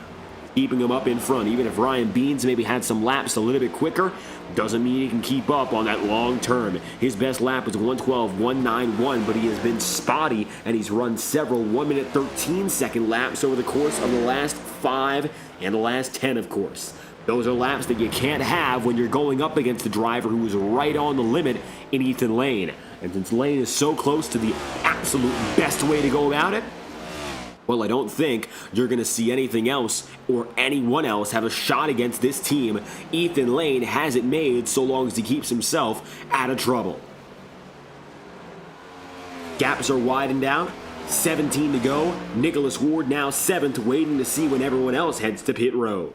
keeping him up in front. Even if Ryan Beans maybe had some laps a little bit quicker, doesn't mean he can keep up on that long term. His best lap was 112.191, but he has been spotty, and he's run several 1 minute 13 second laps over the course of the last 5 and the last 10, of course. Those are laps that you can't have when you're going up against the driver who is right on the limit in Ethan Lane. And since Lane is so close to the absolute best way to go about it, well, I don't think you're going to see anything else or anyone else have a shot against this team. Ethan Lane has it made so long as he keeps himself out of trouble. Gaps are widened out. 17 to go. Nicholas Ward now 7th, waiting to see when everyone else heads to pit road.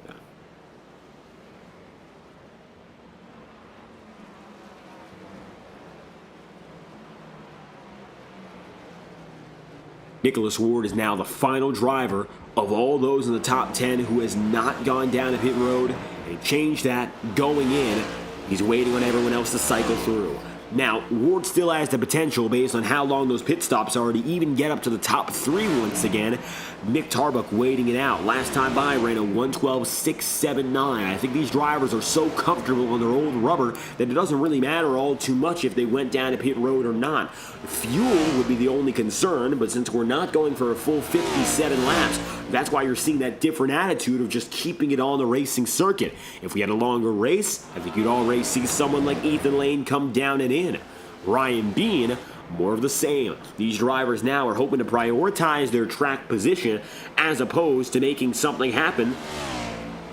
Nicholas Ward is now the final driver of all those in the top 10 who has not gone down to pit road, and he changed that going in. He's waiting on everyone else to cycle through. Now, Ward still has the potential, based on how long those pit stops are, to even get up to the top 3 once again. Nick Tarbuck waiting it out. Last time by, ran a 112.679. I think these drivers are so comfortable on their old rubber that it doesn't really matter all too much if they went down to pit road or not. Fuel would be the only concern, but since we're not going for a full 57 laps, that's why you're seeing that different attitude of just keeping it on the racing circuit. If we had a longer race, I think you'd already see someone like Ethan Lane come down and in. Ryan Bean, more of the same. These drivers now are hoping to prioritize their track position as opposed to making something happen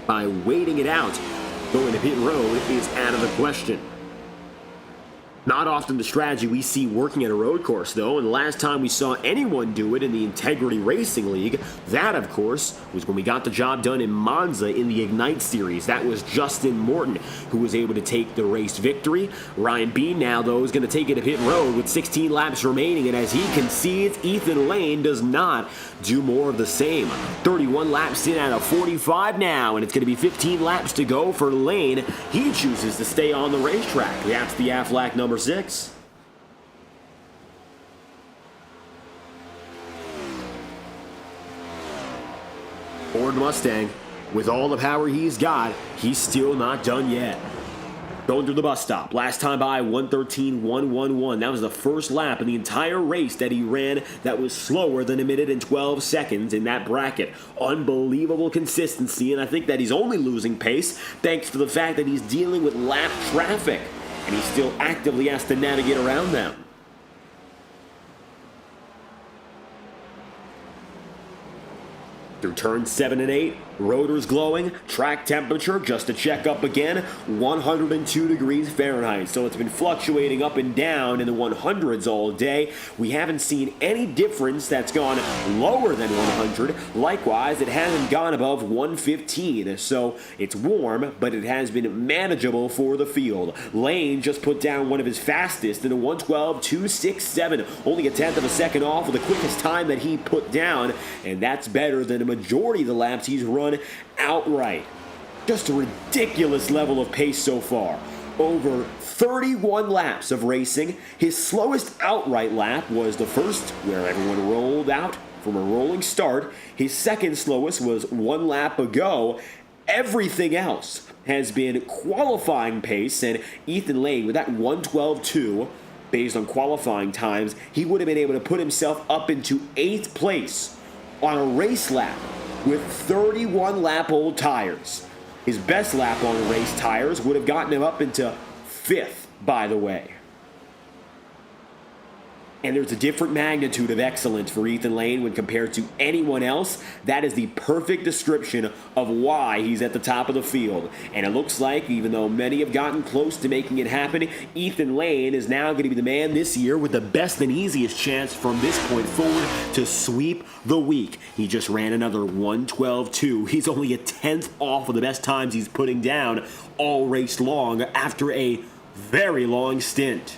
by waiting it out. Going to pit road is out of the question. Not often the strategy we see working at a road course, though, and the last time we saw anyone do it in the Integrity Racing League, that, of course, was when we got the job done in Monza in the Ignite Series. That was Justin Morton who was able to take the race victory. Ryan Bean now, though, is going to take it to pit road with 16 laps remaining, and as he concedes, Ethan Lane does not do more of the same. 31 laps in out of 45 now, and it's going to be 15 laps to go for Lane. He chooses to stay on the racetrack. That's the Aflac number 6. Ford Mustang, with all the power he's got, he's still not done yet. Going through the bus stop, last time by 1:13.111. That was the first lap in the entire race that he ran that was slower than a minute and 12 seconds in that bracket. Unbelievable consistency, and I think that he's only losing pace thanks to the fact that he's dealing with lap traffic, and he still actively has to navigate around them. Through turns 7 and 8, rotors glowing, track temperature, just to check up again, 102 degrees Fahrenheit. So it's been fluctuating up and down in the 100s all day. We haven't seen any difference that's gone lower than 100. Likewise, it hasn't gone above 115. So it's warm, but it has been manageable for the field. Lane just put down one of his fastest in a 1:12.267. Only a tenth of a second off of the quickest time that he put down, and that's better than a majority of the laps he's run outright. Just a ridiculous level of pace so far. Over 31 laps of racing. His slowest outright lap was the first, where everyone rolled out from a rolling start. His second slowest was 1 lap ago. Everything else has been qualifying pace, and Ethan Lane with that 1:12.2, based on qualifying times, he would have been able to put himself up into 8th place on a race lap with 31 lap old tires. His best lap on race tires would have gotten him up into 5th, by the way. And there's a different magnitude of excellence for Ethan Lane when compared to anyone else. That is the perfect description of why he's at the top of the field. And it looks like, even though many have gotten close to making it happen, Ethan Lane is now going to be the man this year with the best and easiest chance from this point forward to sweep the week. He just ran another 1:12.2. He's only a tenth off of the best times he's putting down all race long after a very long stint.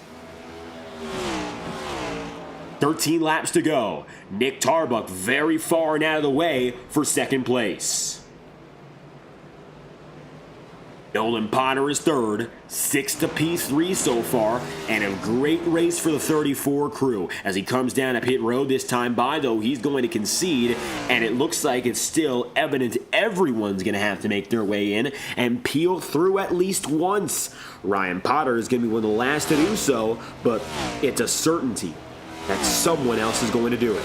13 laps to go. Nick Tarbuck very far and out of the way for second place. Nolan Potter is third, 6 to P3 so far, and a great race for the 34 crew. As he comes down a pit road this time by, though, he's going to concede, and it looks like it's still evident everyone's going to have to make their way in and peel through at least once. Ryan Potter is going to be one of the last to do so, but it's a certainty that someone else is going to do it.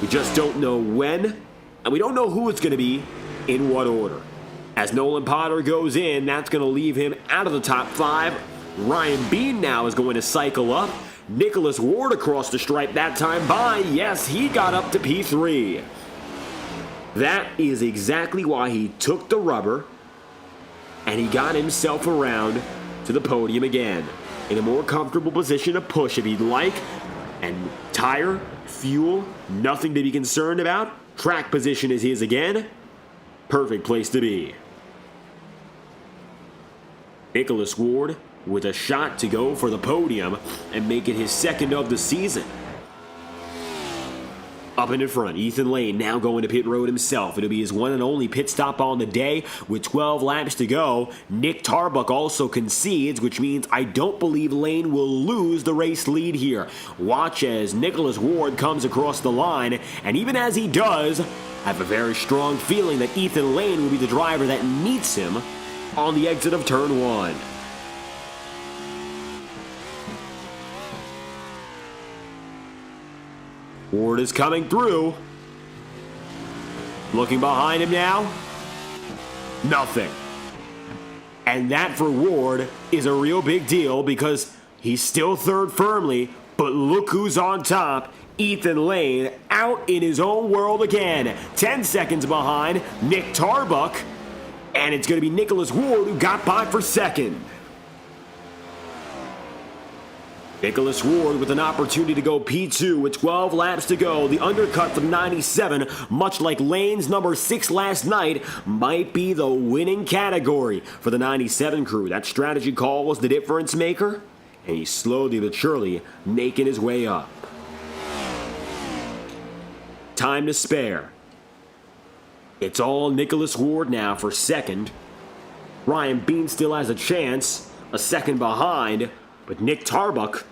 We just don't know when, and we don't know who it's going to be in what order. As Nolan Potter goes in, that's going to leave him out of the top 5. Ryan Bean now is going to cycle up. Nicholas Ward across the stripe that time by. Yes, he got up to P3. That is exactly why he took the rubber, and he got himself around to the podium again. In a more comfortable position to push if he'd like. And tire, fuel, nothing to be concerned about. Track position is his again. Perfect place to be. Nicholas Ward with a shot to go for the podium and make it his second of the season. Up and in front, Ethan Lane now going to pit road himself. It'll be his one and only pit stop on the day with 12 laps to go. Nick Tarbuck also concedes, which means I don't believe Lane will lose the race lead here. Watch as Nicholas Ward comes across the line, and even as he does, I have a very strong feeling that Ethan Lane will be the driver that meets him on the exit of turn 1. Ward is coming through. Looking behind him now. Nothing. And that for Ward is a real big deal because he's still third firmly, but look who's on top. Ethan Lane out in his own world again. 10 seconds behind Nick Tarbuck. And it's going to be Nicholas Ward who got by for second. Nicholas Ward with an opportunity to go P2 with 12 laps to go. The undercut from 97, much like Lane's number 6 last night, might be the winning category for the 97 crew. That strategy call was the difference maker, and he's slowly but surely making his way up. Time to spare. It's all Nicholas Ward now for second. Ryan Bean still has a chance, a second behind, but Nick Tarbuck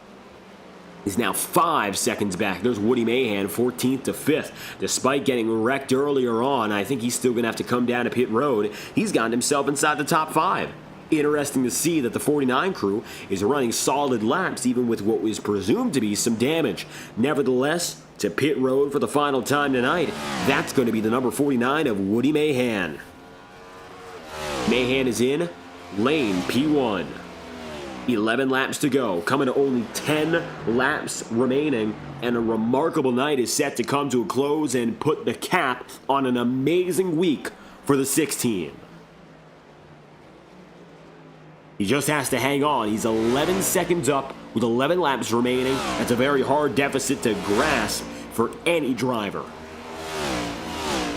He's now 5 seconds back. There's Woody Mahan, 14th to 5th. Despite getting wrecked earlier on, I think he's still going to have to come down to pit road. He's gotten himself inside the top 5. Interesting to see that the 49 crew is running solid laps, even with what was presumed to be some damage. Nevertheless, to pit road for the final time tonight, that's going to be the number 49 of Woody Mahan. Mahan is in lane P1. 11 laps to go, coming to only 10 laps remaining, and a remarkable night is set to come to a close and put the cap on an amazing week for the 6 team. He just has to hang on. He's 11 seconds up with 11 laps remaining. That's a very hard deficit to grasp for any driver.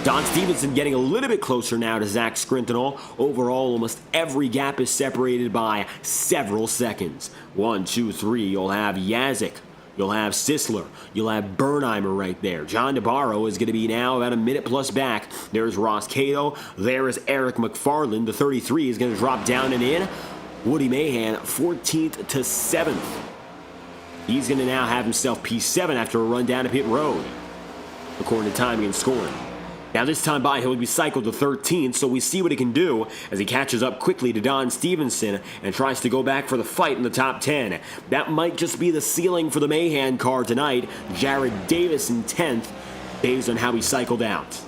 Don Stevenson getting a little bit closer now to Zach Scrintinol. Overall, almost every gap is separated by several seconds. 1, 2, 3, you'll have Yazik. You'll have Sisler. You'll have Bernheimer right there. John DeBarro is going to be now about a minute plus back. There's Ross Cato. There is Eric McFarland. The 33 is going to drop down and in. Woody Mahan, 14th to 7th. He's going to now have himself P7 after a run down to pit road, according to timing and scoring. Now this time by, he'll be cycled to 13th, so we see what he can do as he catches up quickly to Don Stevenson and tries to go back for the fight in the top 10. That might just be the ceiling for the Mahan car tonight. Jared Davis in 10th, based on how he cycled out.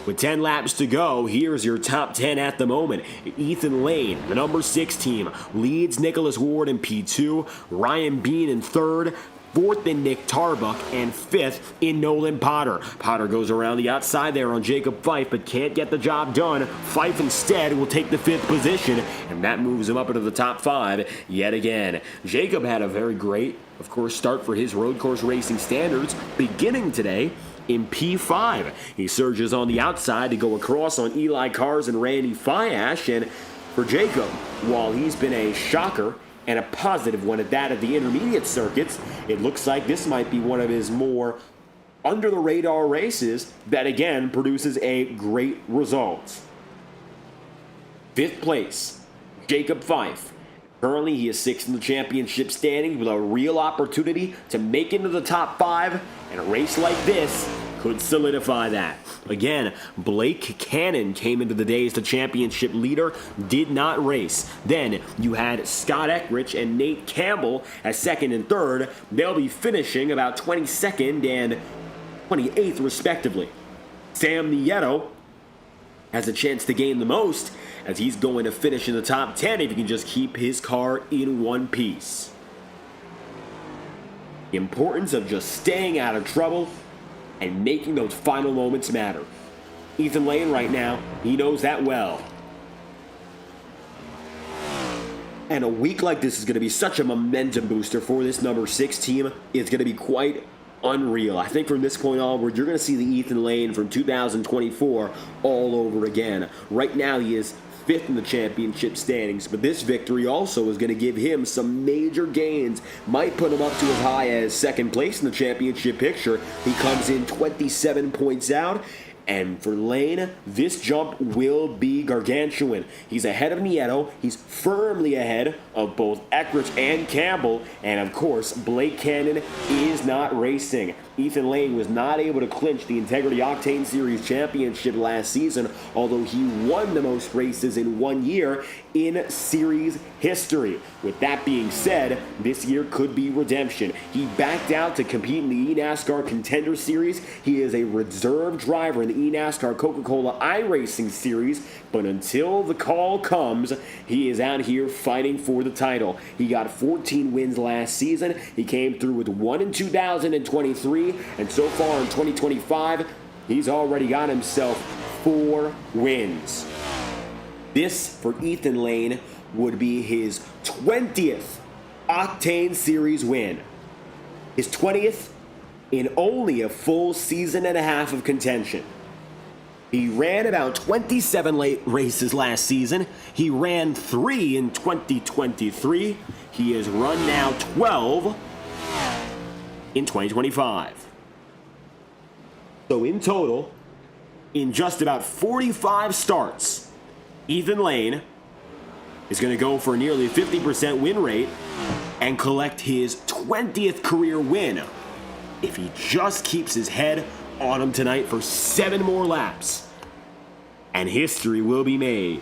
With 10 laps to go, here's your top 10 at the moment. Ethan Lane, the number 6 team, leads Nicholas Ward in P2, Ryan Bean in 3rd, 4th in Nick Tarbuck, and 5th in Nolan Potter. Potter goes around the outside there on Jacob Fife, but can't get the job done. Fife instead will take the 5th position, and that moves him up into the top 5 yet again. Jacob had a very great, of course, start for his road course racing standards, beginning today in P5. He surges on the outside to go across on Eli Cars and Randy Fiash, and for Jacob, while he's been a shocker and a positive one at that at the intermediate circuits, it looks like this might be one of his more under-the-radar races that, again, produces a great result. 5th place, Jacob Fife. Currently, he is 6th in the championship standings with a real opportunity to make it into the top 5, and a race like this could solidify that. Again, Blake Cannon came into the day as the championship leader, did not race. Then you had Scott Eckrich and Nate Campbell as 2nd and 3rd. They'll be finishing about 22nd and 28th respectively. Sam Nieto has a chance to gain the most, as he's going to finish in the top 10 if he can just keep his car in one piece. The importance of just staying out of trouble and making those final moments matter. Ethan Lane right now, he knows that well. And a week like this is going to be such a momentum booster for this number 6 team. It's going to be quite unreal. I think from this point onward, you're going to see the Ethan Lane from 2024 all over again. Right now, he is 5th in the championship standings, but this victory also is going to give him some major gains. Might put him up to as high as 2nd place in the championship picture. He comes in 27 points out. And for Lane, this jump will be gargantuan. He's ahead of Nieto. He's firmly ahead of both Eckrich and Campbell. And of course, Blake Cannon is not racing. Ethan Lane was not able to clinch the Integrity OCTANE Series championship last season, although he won the most races in 1 year in series history. With that being said, this year could be redemption. He backed out to compete in the NASCAR Contender Series. He is a reserve driver in the NASCAR Coca-Cola iRacing Series, but until the call comes, he is out here fighting for the title. He got 14 wins last season. He came through with 1 in 2023, and so far in 2025, he's already got himself 4 wins. This, for Ethan Lane, would be his 20th Octane Series win. His 20th in only a full season and a half of contention. He ran about 27 late races last season. He ran 3 in 2023. He has run now 12 in 2025. So in total, in just about 45 starts, Ethan Lane is going to go for nearly 50% win rate and collect his 20th career win if he just keeps his head on him tonight for 7 more laps. And history will be made.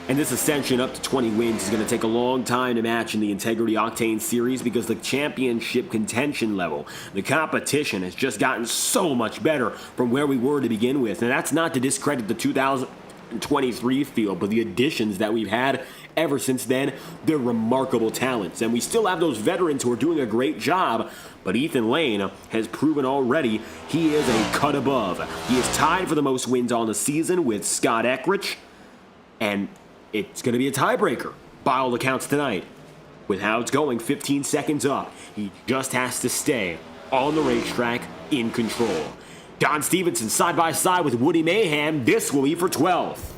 And this ascension up to 20 wins is going to take a long time to match in the Integrity OCTANE Series because the championship contention level, the competition has just gotten so much better from where we were to begin with. And that's not to discredit the 2023 field, but the additions that we've had ever since then, they're remarkable talents. And we still have those veterans who are doing a great job, but Ethan Lane has proven already he is a cut above. He is tied for the most wins on the season with Scott Eckrich, and it's going to be a tiebreaker by all accounts tonight. With how it's going, 15 seconds up, he just has to stay on the racetrack in control. Don Stevenson side by side with Woody Mayhem. This will be for 12th.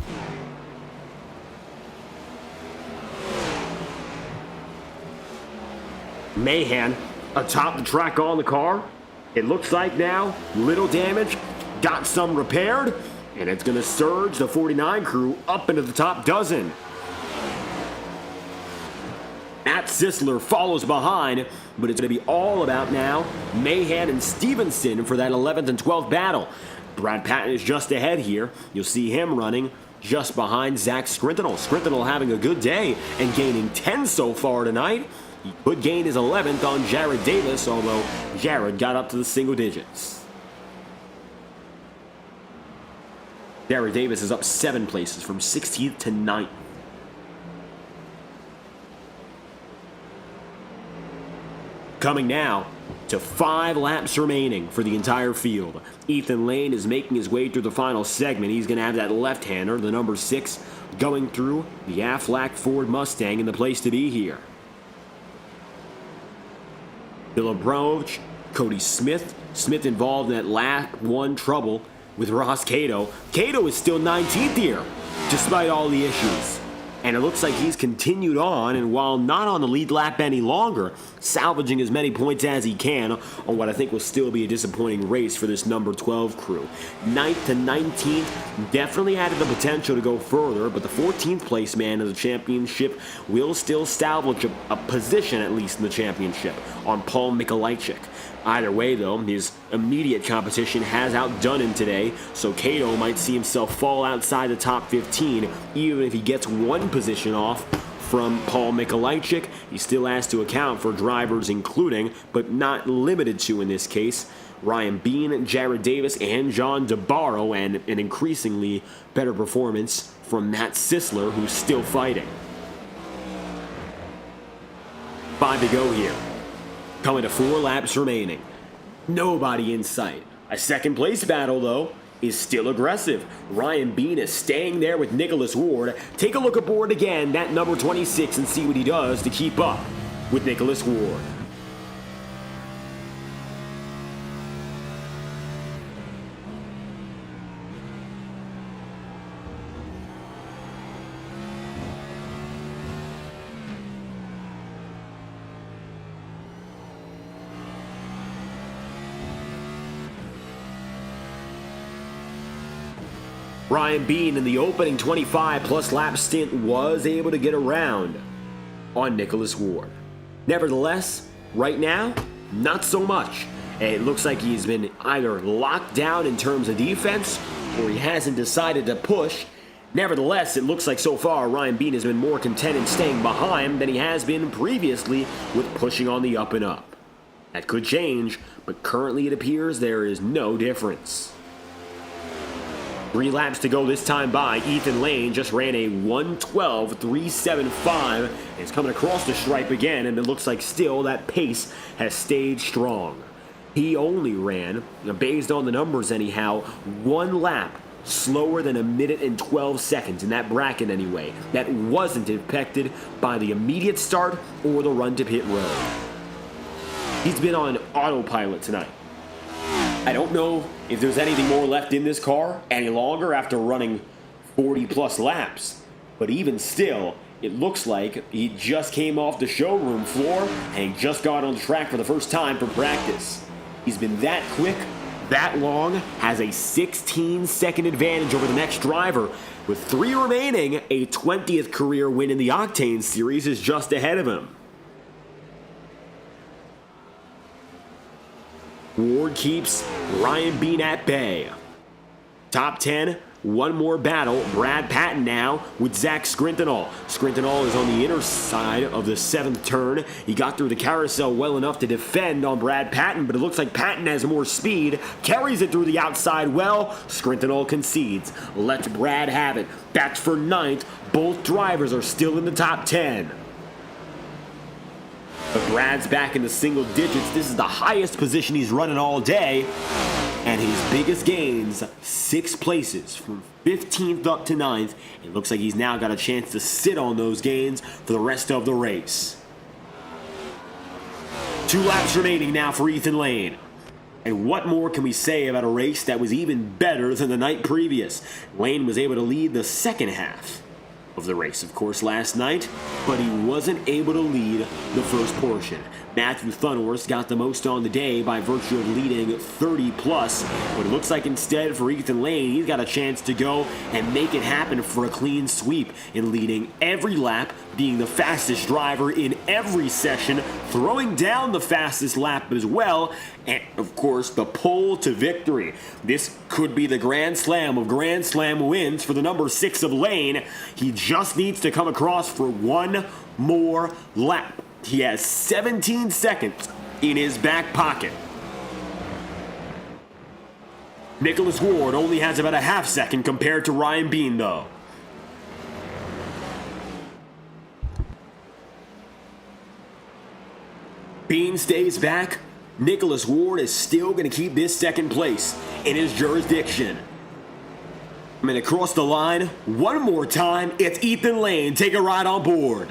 Mayhem atop the track on the car. It looks like now, little damage, got some repaired, and it's going to surge the 49 crew up into the top dozen. Matt Sisler follows behind, but it's going to be all about now Mahan and Stevenson for that 11th and 12th battle. Brad Patton is just ahead here. You'll see him running just behind Zach Skrintinel. Skrintinel having a good day and gaining 10 so far tonight. He could gain his 11th on Jared Davis, although Jared got up to the single digits. Jared Davis is up 7 places from 16th to 9th. Coming now to 5 laps remaining for the entire field. Ethan Lane is making his way through the final segment. He's going to have that left-hander, the number 6, going through the Aflac Ford Mustang in the place to be here. Philip Roach, Cody Smith. Smith involved in that lap 1 trouble with Ross Cato. Cato is still 19th here, despite all the issues. And it looks like he's continued on, and while not on the lead lap any longer, salvaging as many points as he can on what I think will still be a disappointing race for this number 12 crew. 9th to 19th definitely had the potential to go further, but the 14th place man of the championship will still salvage a position, at least in the championship, on Paul Mikolajczyk. Either way, though, his immediate competition has outdone him today, so Cato might see himself fall outside the top 15, even if he gets 1 position off from Paul Mikolajczyk. He still has to account for drivers including, but not limited to in this case, Ryan Bean, Jared Davis, and John DeBarro, and an increasingly better performance from Matt Sisler, who's still fighting. 5 to go here. Coming to 4 laps remaining. Nobody in sight. A second place battle, though, is still aggressive. Ryan Bean is staying there with Nicholas Ward. Take a look aboard again, that number 26, and see what he does to keep up with Nicholas Ward. Ryan Bean in the opening 25-plus lap stint was able to get around on Nicholas Ward. Nevertheless, right now, not so much. It looks like he's been either locked down in terms of defense or he hasn't decided to push. Nevertheless, it looks like so far Ryan Bean has been more content in staying behind than he has been previously with pushing on the up and up. That could change, but currently it appears there is no difference. 3 laps to go this time by. Ethan Lane just ran a 1:12.375 and is coming across the stripe again, and it looks like still that pace has stayed strong. He only ran, based on the numbers anyhow, 1 lap slower than 1 minute and 12 seconds in that bracket anyway. That wasn't affected by the immediate start or the run to pit road. He's been on autopilot tonight. I don't know if there's anything more left in this car any longer after running 40-plus laps. But even still, it looks like he just came off the showroom floor and he just got on the track for the first time for practice. He's been that quick, that long has a 16-second advantage over the next driver. With 3 remaining, a 20th career win in the Octane Series is just ahead of him. Ward keeps Ryan Bean at bay. Top 10, one more battle. Brad Patton now with Zach Scrintinol. Scrintinol is on the inner side of the 7th turn. He got through the carousel well enough to defend on Brad Patton, but it looks like Patton has more speed, carries it through the outside well. Scrintinol concedes. Lets Brad have it. That's for 9th. Both drivers are still in the top 10. But Brad's back in the single digits. This is the highest position he's running all day. And his biggest gains, 6 places from 15th up to 9th. It looks like he's now got a chance to sit on those gains for the rest of the race. 2 laps remaining now for Ethan Lane. And what more can we say about a race that was even better than the night previous? Lane was able to lead the second half of the race, of course, last night, but he wasn't able to lead the first portion. Matthew Thunhorst got the most on the day by virtue of leading 30 plus, but it looks like instead for Ethan Lane, he's got a chance to go and make it happen for a clean sweep in leading every lap, being the fastest driver in every session, throwing down the fastest lap as well, and of course the pole to victory. This could be the Grand Slam of Grand Slam wins for the number 6 of Lane. He just needs to come across for one more lap. He has 17 seconds in his back pocket. Nicholas Ward only has about a half second compared to Ryan Bean, though. Bean stays back. Nicholas Ward is still going to keep this second place in his jurisdiction. And across the line, one more time, it's Ethan Lane. Take a ride on board.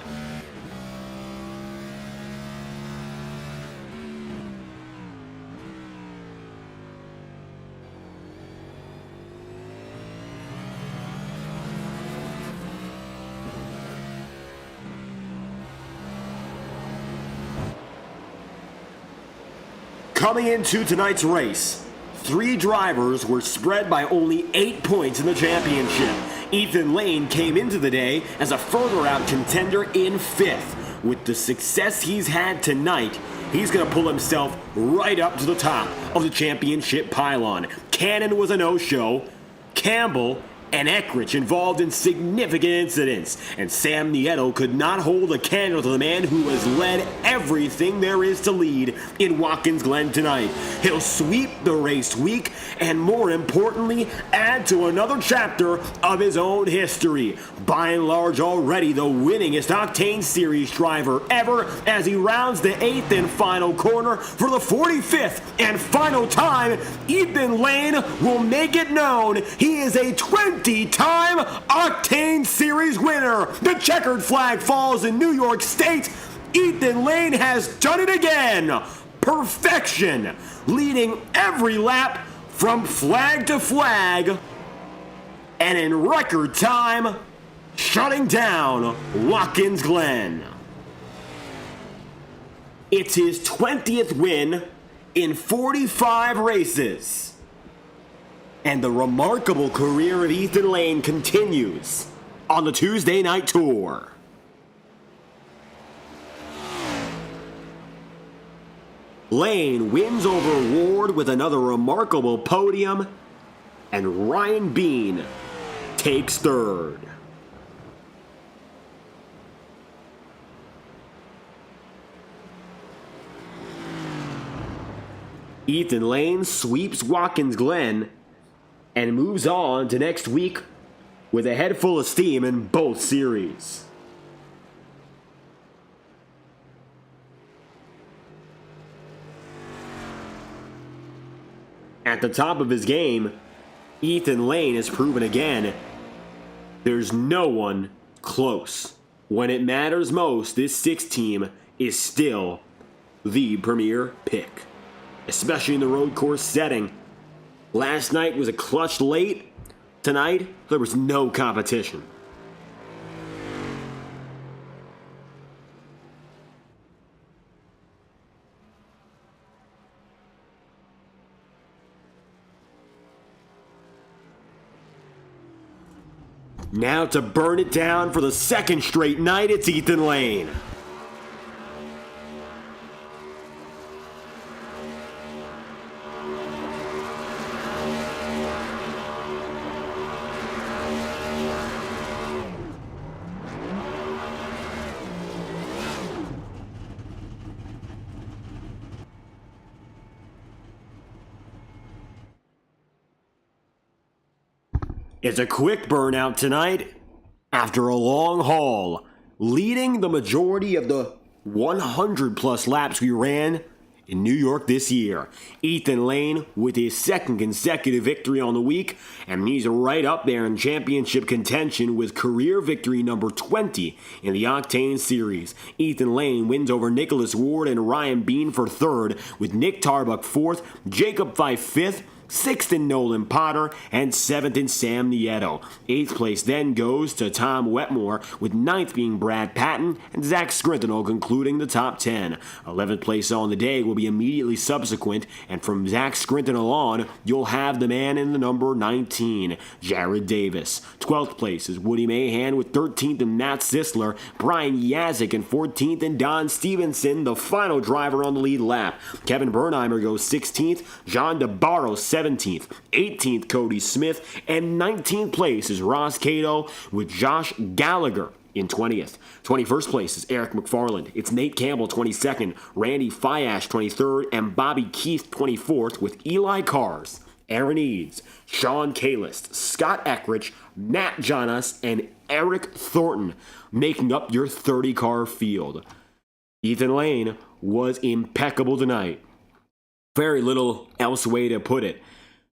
Coming into tonight's race, 3 drivers were spread by only 8 points in the championship. Ethan Lane came into the day as a further out contender in 5th. With the success he's had tonight, he's going to pull himself right up to the top of the championship pylon. Cannon was a no-show. Campbell and Eckrich involved in significant incidents, and Sam Nieto could not hold a candle to the man who has led everything there is to lead in Watkins Glen tonight. He'll sweep the race week and, more importantly, add to another chapter of his own history. By and large, already the winningest Octane Series driver ever as he rounds the 8th and final corner for the 45th and final time. Ethan Lane will make it known he is a 20-time Octane Series winner. The checkered flag falls in New York State. Ethan Lane has done it again. Perfection, leading every lap from flag to flag, and in record time, shutting down Watkins Glen. It's his 20th win in 45 races. And the remarkable career of Ethan Lane continues on the Tuesday Night Tour. Lane wins over Ward with another remarkable podium, and Ryan Bean takes 3rd. Ethan Lane sweeps Watkins Glen and moves on to next week with a head full of steam in both series. At the top of his game, Ethan Lane has proven again there's no one close. When it matters most, this 6 team is still the premier pick, especially in the road course setting. Last night was a clutch late. Tonight, there was no competition. Now to burn it down for the second straight night, it's Ethan Lane. It's a quick burnout tonight after a long haul, leading the majority of the 100 plus laps we ran in New York this year. Ethan Lane with his second consecutive victory on the week, and he's right up there in championship contention with career victory number 20 in the Octane Series. Ethan Lane wins over Nicholas Ward and Ryan Bean for third, with Nick Tarbuck fourth, Jacob Fife fifth, sixth in Nolan Potter, and seventh in Sam Nieto. Eighth place then goes to Tom Wetmore, with ninth being Brad Patton and Zach Scrintinel concluding the top 10. 11th place on the day will be immediately subsequent, and from Zach Scrintinel on, you'll have the man in the number 19, Jared Davis. 12th place is Woody Mahan with 13th and Matt Sisler, Brian Yazik in 14th, and Don Stevenson, the final driver on the lead lap. Kevin Bernheimer goes 16th, John DeBarro 17th, 18th Cody Smith, and 19th place is Ross Cato with Josh Gallagher in 20th. 21st place is Eric McFarland. It's Nate Campbell 22nd, Randy Fiash 23rd, and Bobby Keith 24th, with Eli Cars, Aaron Eads, Sean Kalist, Scott Eckrich, Matt Jonas, and Eric Thornton making up your 30-car field. Ethan Lane was impeccable tonight. Very little else way to put it.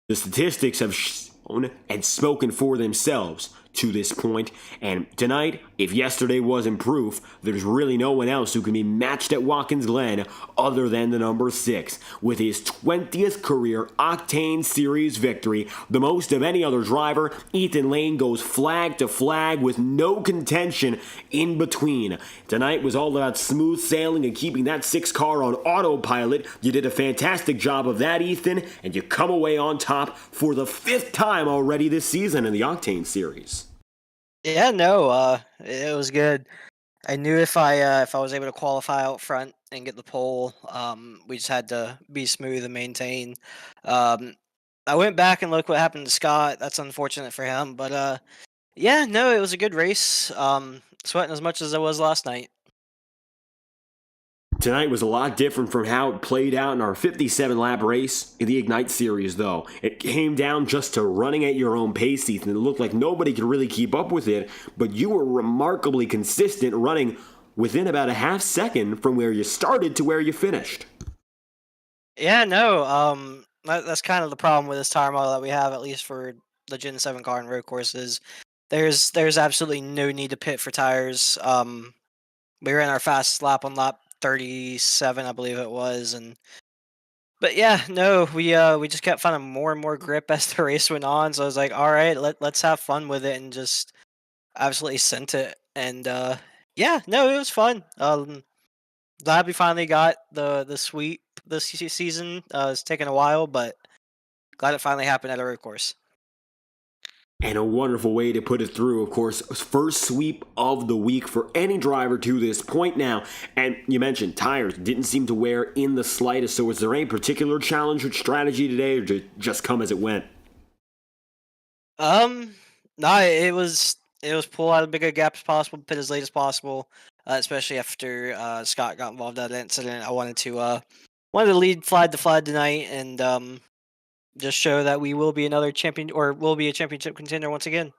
The statistics have shown and spoken for themselves to this point, and tonight, if yesterday wasn't proof, there's really no one else who can be matched at Watkins Glen other than the number 6. With his 20th career Octane Series victory, the most of any other driver, Ethan Lane goes flag to flag with no contention in between. Tonight was all about smooth sailing and keeping that 6 car on autopilot. You did a fantastic job of that, Ethan, and you come away on top for the 5th time already this season in the Octane Series. Yeah, no, it was good. I knew if I was able to qualify out front and get the pole, we just had to be smooth and maintain. I went back and looked what happened to Scott. That's unfortunate for him, but yeah, no, it was a good race. Sweating as much as I was last night. Tonight was a lot different from how it played out in our 57-lap race in the Ignite Series, though. It came down just to running at your own pace, Ethan. It looked like nobody could really keep up with it, but you were remarkably consistent, running within about a half second from where you started to where you finished. Yeah, no, that's kind of the problem with this tire model that we have, at least for the Gen 7 car and road courses. There's absolutely no need to pit for tires. We ran our fastest lap on lap 37, I believe it was, but yeah, no, we just kept finding more and more grip as the race went on. So I was like, all right, let's have fun with it and just absolutely sent it. And yeah, no, it was fun. Glad we finally got the sweep this season. It's taken a while, but glad it finally happened at a road course. And a wonderful way to put it through, of course, first sweep of the week for any driver to this point now. And you mentioned tires didn't seem to wear in the slightest, so was there any particular challenge or strategy today, or did it just come as it went? No, it was pull out as big a gap as possible, pit as late as possible, especially after Scott got involved in that incident. I wanted to lead flag to flag tonight and just show that we will be another champion, or will be a championship contender once again.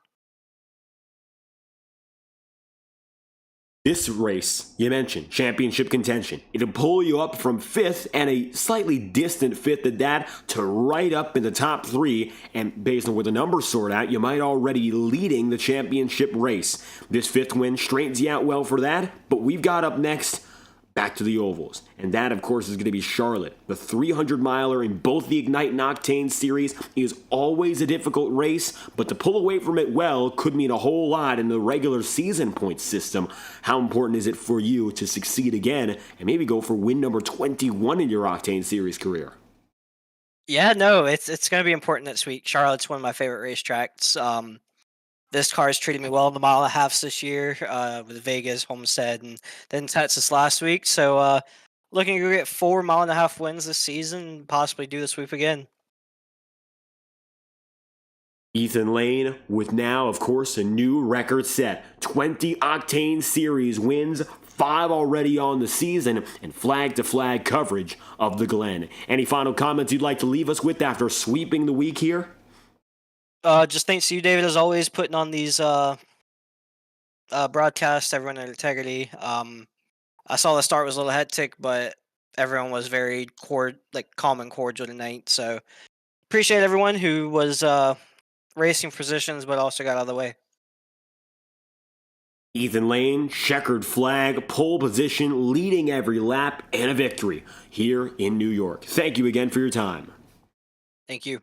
This race, you mentioned, championship contention. It'll pull you up from 5th, and a slightly distant 5th at that, to right up in the top 3, and based on where the numbers sort out, you might already be leading the championship race. This 5th win straightens you out well for that, but we've got up next back to the ovals. And that, of course, is going to be Charlotte. The 300-miler in both the Ignite and Octane Series is always a difficult race, but to pull away from it well could mean a whole lot in the regular season point system. How important is it for you to succeed again and maybe go for win number 21 in your Octane Series career? Yeah, no, it's going to be important this week. Charlotte's one of my favorite racetracks. this car has treated me well in the mile and a half this year, with Vegas, Homestead, and then Texas last week. So looking to get 4.5 mile wins this season, possibly do the sweep again. Ethan Lane with now, of course, a new record set. 20 Octane Series wins, 5 already on the season, and flag-to-flag coverage of the Glen. Any final comments you'd like to leave us with after sweeping the week here? Just thanks to you, David, as always, putting on these broadcasts, everyone at Integrity. I saw the start was a little hectic, but everyone was very calm and cordial tonight. So appreciate everyone who was racing positions, but also got out of the way. Ethan Lane, checkered flag, pole position, leading every lap, and a victory here in New York. Thank you again for your time. Thank you.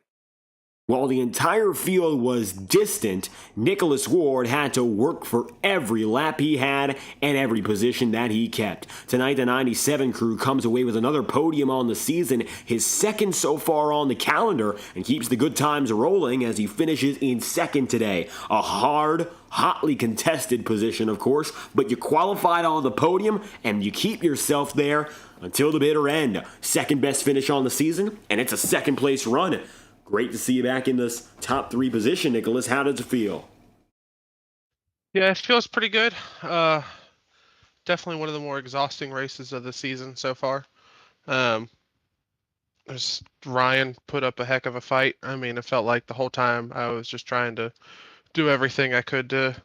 While the entire field was distant, Nicholas Ward had to work for every lap he had and every position that he kept. Tonight, the 97 crew comes away with another podium on the season, his second so far on the calendar, and keeps the good times rolling as he finishes in second today. A hard, hotly contested position, of course, but you qualified on the podium and you keep yourself there until the bitter end. Second best finish on the season, and it's a second place run. Great to see you back in this top 3 position, Nicholas. How does it feel? Yeah, it feels pretty good. Definitely one of the more exhausting races of the season so far. Ryan put up a heck of a fight. I mean, it felt like the whole time I was just trying to do everything I could to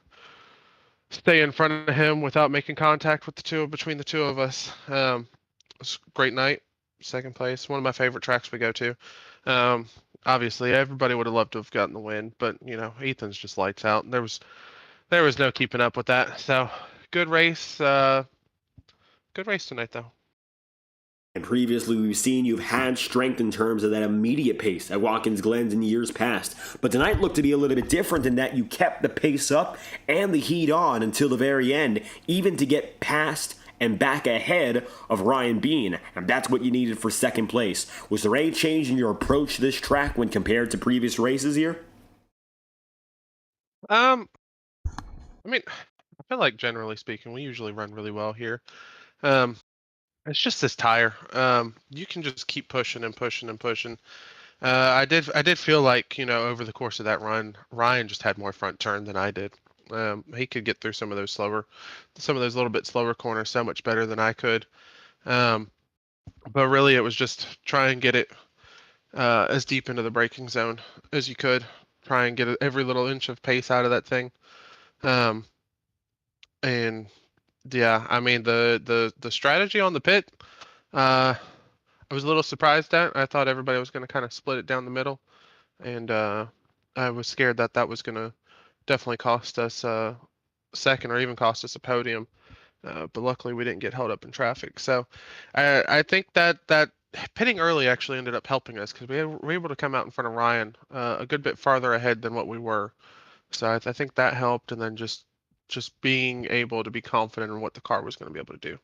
stay in front of him without making contact with between the two of us. It was a great night. Second place, one of my favorite tracks we go to. Obviously, everybody would have loved to have gotten the win, but Ethan's just lights out. And there was no keeping up with that. So good race. Good race tonight, though. And previously, we've seen you've had strength in terms of that immediate pace at Watkins Glen in years past. But tonight looked to be a little bit different in that you kept the pace up and the heat on until the very end, even to get past and back ahead of Ryan Bean, and that's what you needed for second place. Was there any change in your approach to this track when compared to previous races here? I mean, I feel like generally speaking, we usually run really well here. It's just this tire. You can just keep pushing and pushing and pushing. I did feel like over the course of that run, Ryan just had more front turn than I did. He could get through some of those little bit slower corners so much better than I could. But really, it was just try and get it as deep into the braking zone as you could. Try and get every little inch of pace out of that thing. And yeah, I mean the strategy on the pit, I was a little surprised at. I thought everybody was going to kind of split it down the middle, and I was scared that was going to definitely cost us a second or even cost us a podium. But luckily we didn't get held up in traffic. So I think that pitting early actually ended up helping us because we were able to come out in front of Ryan a good bit farther ahead than what we were. So I think that helped, and then just being able to be confident in what the car was going to be able to do.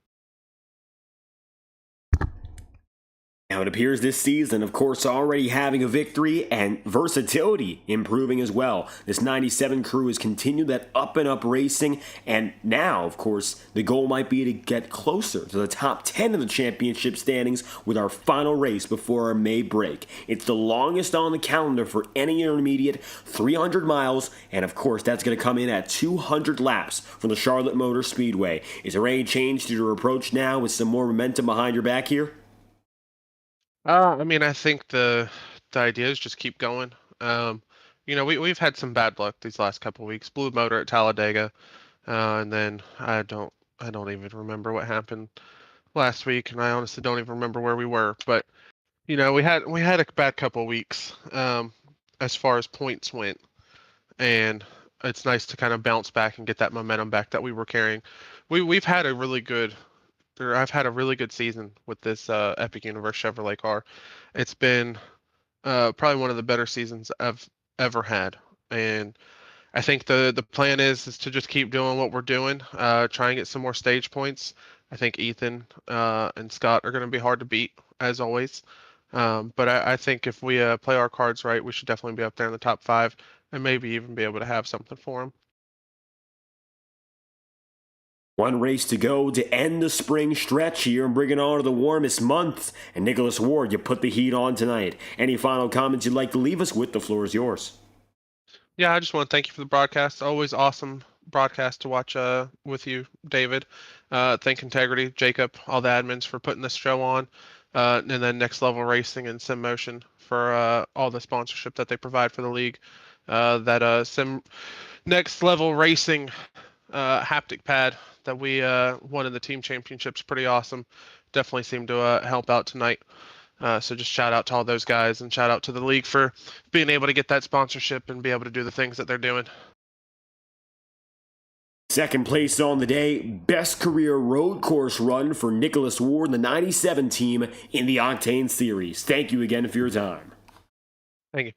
Now it appears this season, of course, already having a victory and versatility improving as well. This 97 crew has continued that up and up racing, and now, of course, the goal might be to get closer to the top 10 of the championship standings with our final race before our May break. It's the longest on the calendar for any intermediate, 300 miles, and of course, that's going to come in at 200 laps from the Charlotte Motor Speedway. Is there any change to your approach now with some more momentum behind your back here? I mean, I think the idea is just keep going. We've had some bad luck these last couple of weeks. Blue motor at Talladega, and then I don't even remember what happened last week, and I honestly don't even remember where we were. But we had a bad couple of weeks as far as points went, and it's nice to kind of bounce back and get that momentum back that we were carrying. We've had a really good. I've had a really good season with this Epic Universe Chevrolet car. It's been probably one of the better seasons I've ever had, and I think the plan is to just keep doing what we're doing, try and get some more stage points. I think Ethan and Scott are going to be hard to beat as always, but I think if we play our cards right, we should definitely be up there in the top 5. and maybe even be able to have something for them. One race to go to end the spring stretch here and bring it on to the warmest month. And Nicholas Ward, you put the heat on tonight. Any final comments you'd like to leave us with? The floor is yours. Yeah, I just want to thank you for the broadcast. Always awesome broadcast to watch with you, David. Thank Integrity, Jacob, all the admins for putting this show on. And then Next Level Racing and Sim Motion for all the sponsorship that they provide for the league. That Sim Next Level Racing haptic pad that we won in the team championships, pretty awesome. Definitely seemed to help out tonight. So just shout out to all those guys and shout out to the league for being able to get that sponsorship and be able to do the things that they're doing. Second place on the day, best career road course run for Nicholas Ward and the 97 team in the Octane Series. Thank you again for your time. Thank you.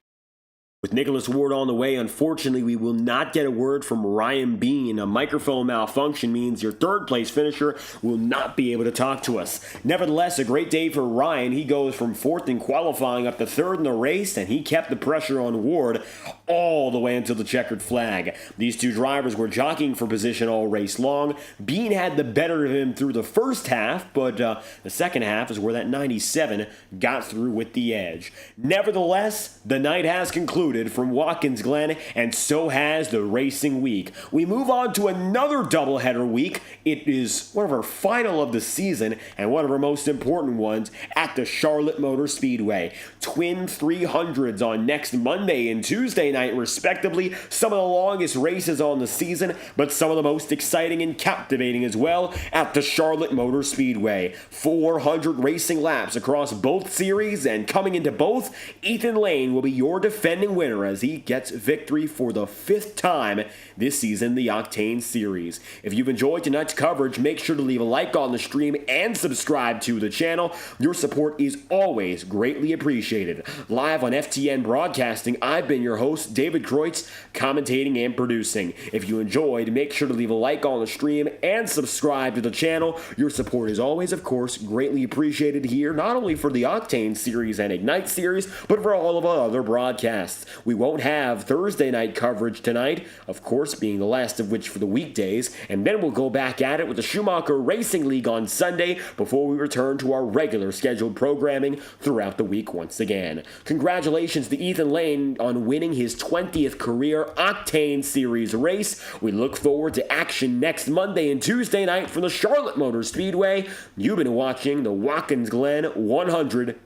With Nicholas Ward on the way, unfortunately, we will not get a word from Ryan Bean. A microphone malfunction means your third-place finisher will not be able to talk to us. Nevertheless, a great day for Ryan. He goes from fourth in qualifying up to third in the race, and he kept the pressure on Ward all the way until the checkered flag. These two drivers were jockeying for position all race long. Bean had the better of him through the first half, but the second half is where that 97 got through with the edge. Nevertheless, the night has concluded from Watkins Glen, and so has the racing week. We move on to another doubleheader week. It is one of our final of the season and one of our most important ones at the Charlotte Motor Speedway. Twin 300s on next Monday and Tuesday night, respectively. Some of the longest races on the season, but some of the most exciting and captivating as well at the Charlotte Motor Speedway. 400 racing laps across both series, and coming into both, Ethan Lane will be your defending winner as he gets victory for the 5th time this season, the Octane Series. If you've enjoyed tonight's coverage, make sure to leave a like on the stream and subscribe to the channel. Your support is always greatly appreciated. Live on FTN Broadcasting, I've been your host, David Kreutz, commentating and producing. If you enjoyed, make sure to leave a like on the stream and subscribe to the channel. Your support is always, of course, greatly appreciated here, not only for the Octane Series and Ignite Series, but for all of our other broadcasts. We won't have Thursday night coverage tonight, of course being the last of which for the weekdays, and then we'll go back at it with the Schumacher Racing League on Sunday before we return to our regular scheduled programming throughout the week once again. Congratulations to Ethan Lane on winning his 20th career Octane Series race. We look forward to action next Monday and Tuesday night from the Charlotte Motor Speedway. You've been watching the Watkins Glen 100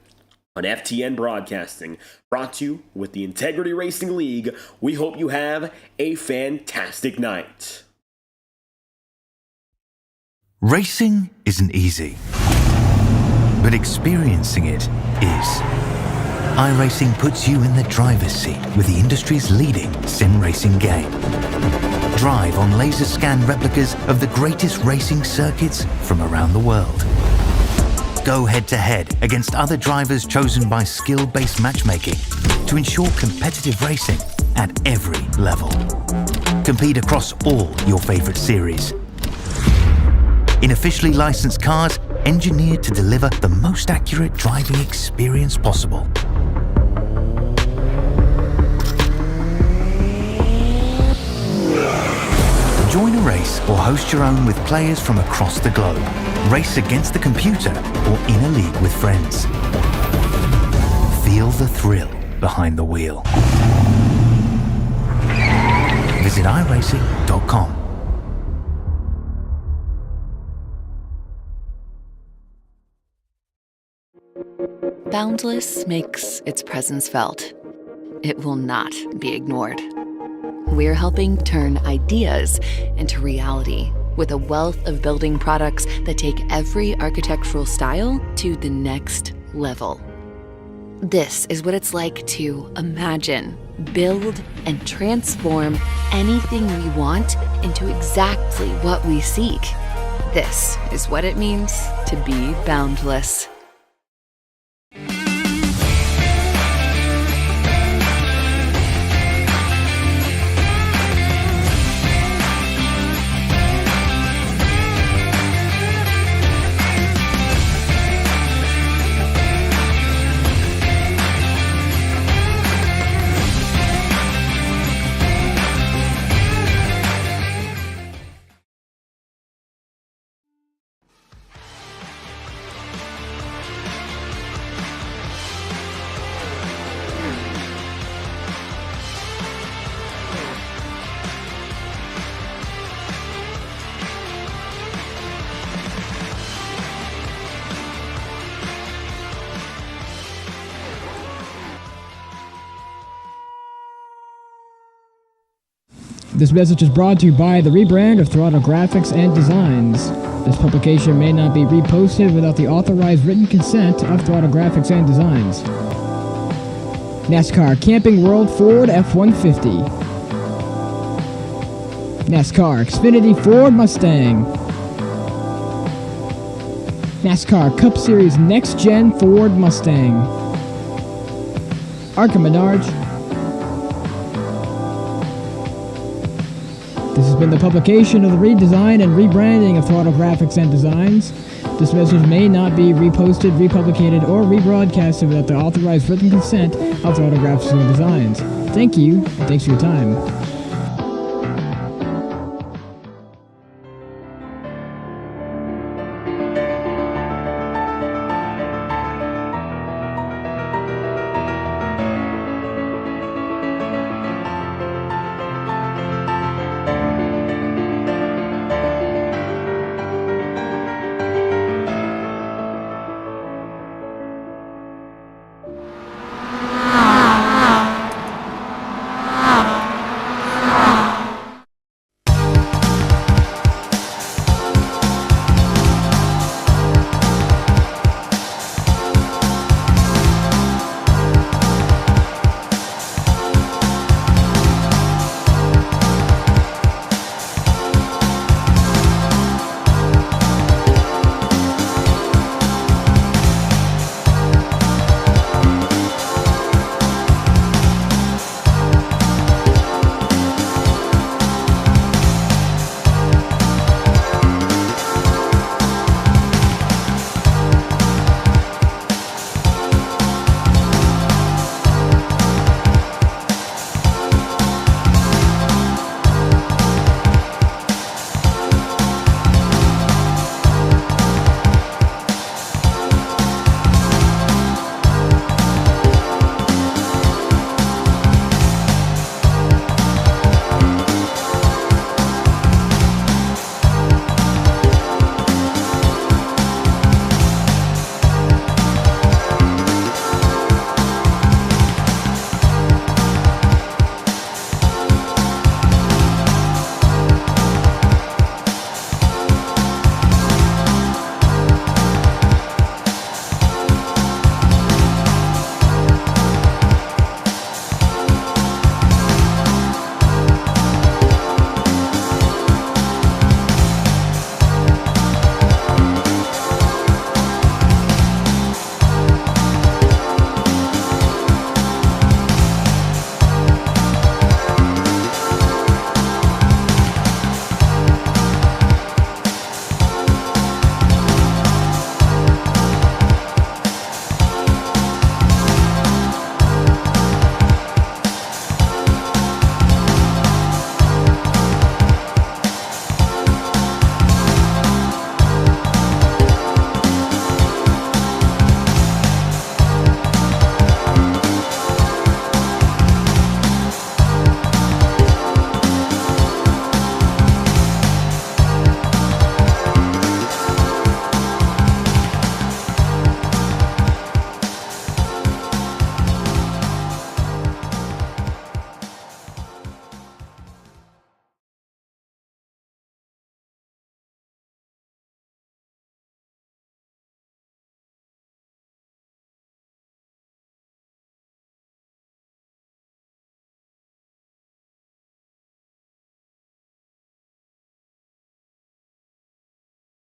on FTN Broadcasting, brought to you with the Integrity Racing League. We hope you have a fantastic night. Racing isn't easy, but experiencing it is. iRacing puts you in the driver's seat with the industry's leading sim racing game. Drive on laser scan replicas of the greatest racing circuits from around the world. Go head-to-head against other drivers chosen by skill-based matchmaking to ensure competitive racing at every level. Compete across all your favorite series. In officially licensed cars, engineered to deliver the most accurate driving experience possible. Join a race or host your own with players from across the globe. Race against the computer or in a league with friends. Feel the thrill behind the wheel. Visit iRacing.com. Boundless makes its presence felt. It will not be ignored. We're helping turn ideas into reality with a wealth of building products that take every architectural style to the next level. This is what it's like to imagine, build, and transform anything we want into exactly what we seek. This is what it means to be boundless. This message is brought to you by the rebrand of Throttle Graphics and Designs. This publication may not be reposted without the authorized written consent of Throttle Graphics and Designs. NASCAR Camping World Ford F-150. NASCAR Xfinity Ford Mustang. NASCAR Cup Series Next-Gen Ford Mustang. Arca Menards. This has been the publication of the redesign and rebranding of Throttle Graphics and Designs. This message may not be reposted, republicated, or rebroadcasted without the authorized written consent of Throttle Graphics and Designs. Thank you, and thanks for your time.